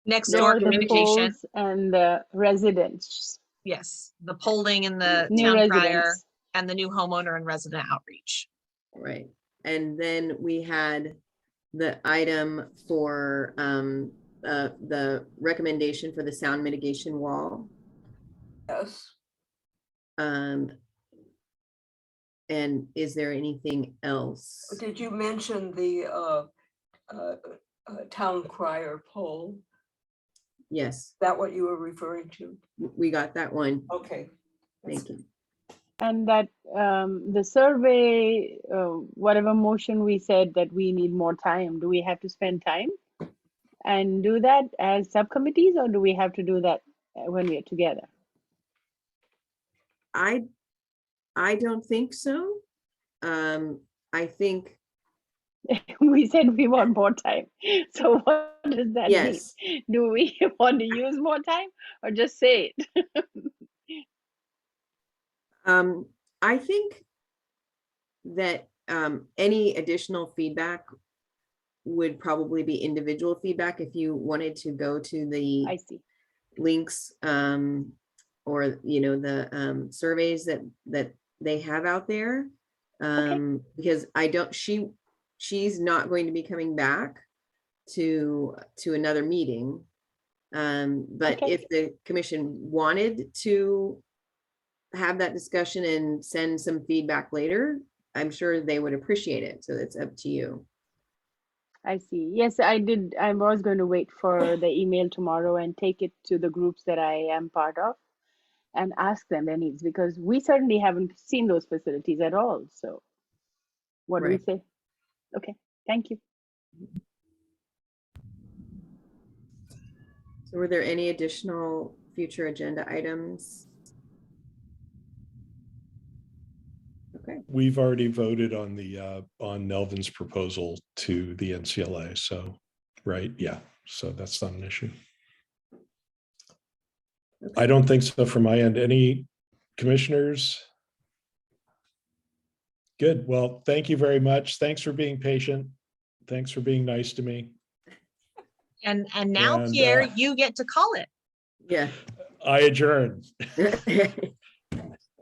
Next there door are the communication. polls and the residents, Yes, the polling in the new town crier residents. and the new homeowner and resident outreach. right, and then we had the item for the recommendation for the sound mitigation wall. Yes. And is there anything else? Did you mention the town crier poll? Yes, That what you were referring to? we got that one. Okay. Thank you. And that the survey, whatever motion we said that we need more time, do we have to spend time and do that as subcommittees, or do we have to do that when we are together? I don't think so. I think, We said we want more time. So what does that yes, mean? Do we want to use more time or just say it? I think that any additional feedback would probably be individual feedback if you wanted to go to the I see. links or the surveys that they have out there. Because she's not going to be coming back to another meeting. But Okay. if the commission wanted to have that discussion and send some feedback later, I'm sure they would appreciate it. So it's up to you. I see. Yes, I did. I was going to wait for the email tomorrow and take it to the groups that I am part of and ask them their needs, because we certainly haven't seen those facilities at all. So what do we Right. say? Okay, thank you. So were there any additional future agenda items? Okay, We've already voted on the on Nelvin's proposal to the NCLA. So, right, yeah. So that's not an issue. I don't think so from my end. Any commissioners? Good. Well, thank you very much. Thanks for being patient. Thanks for being nice to me. And now, And, Pierre, you get to call it. yeah. I adjourn.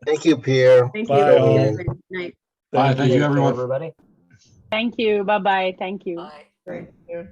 Thank you, Pierre. Thank Bye, you. all. Good night. Bye, thank you, Take care, everyone. everybody. Thank you. Bye-bye. Thank you. Bye. Thank you.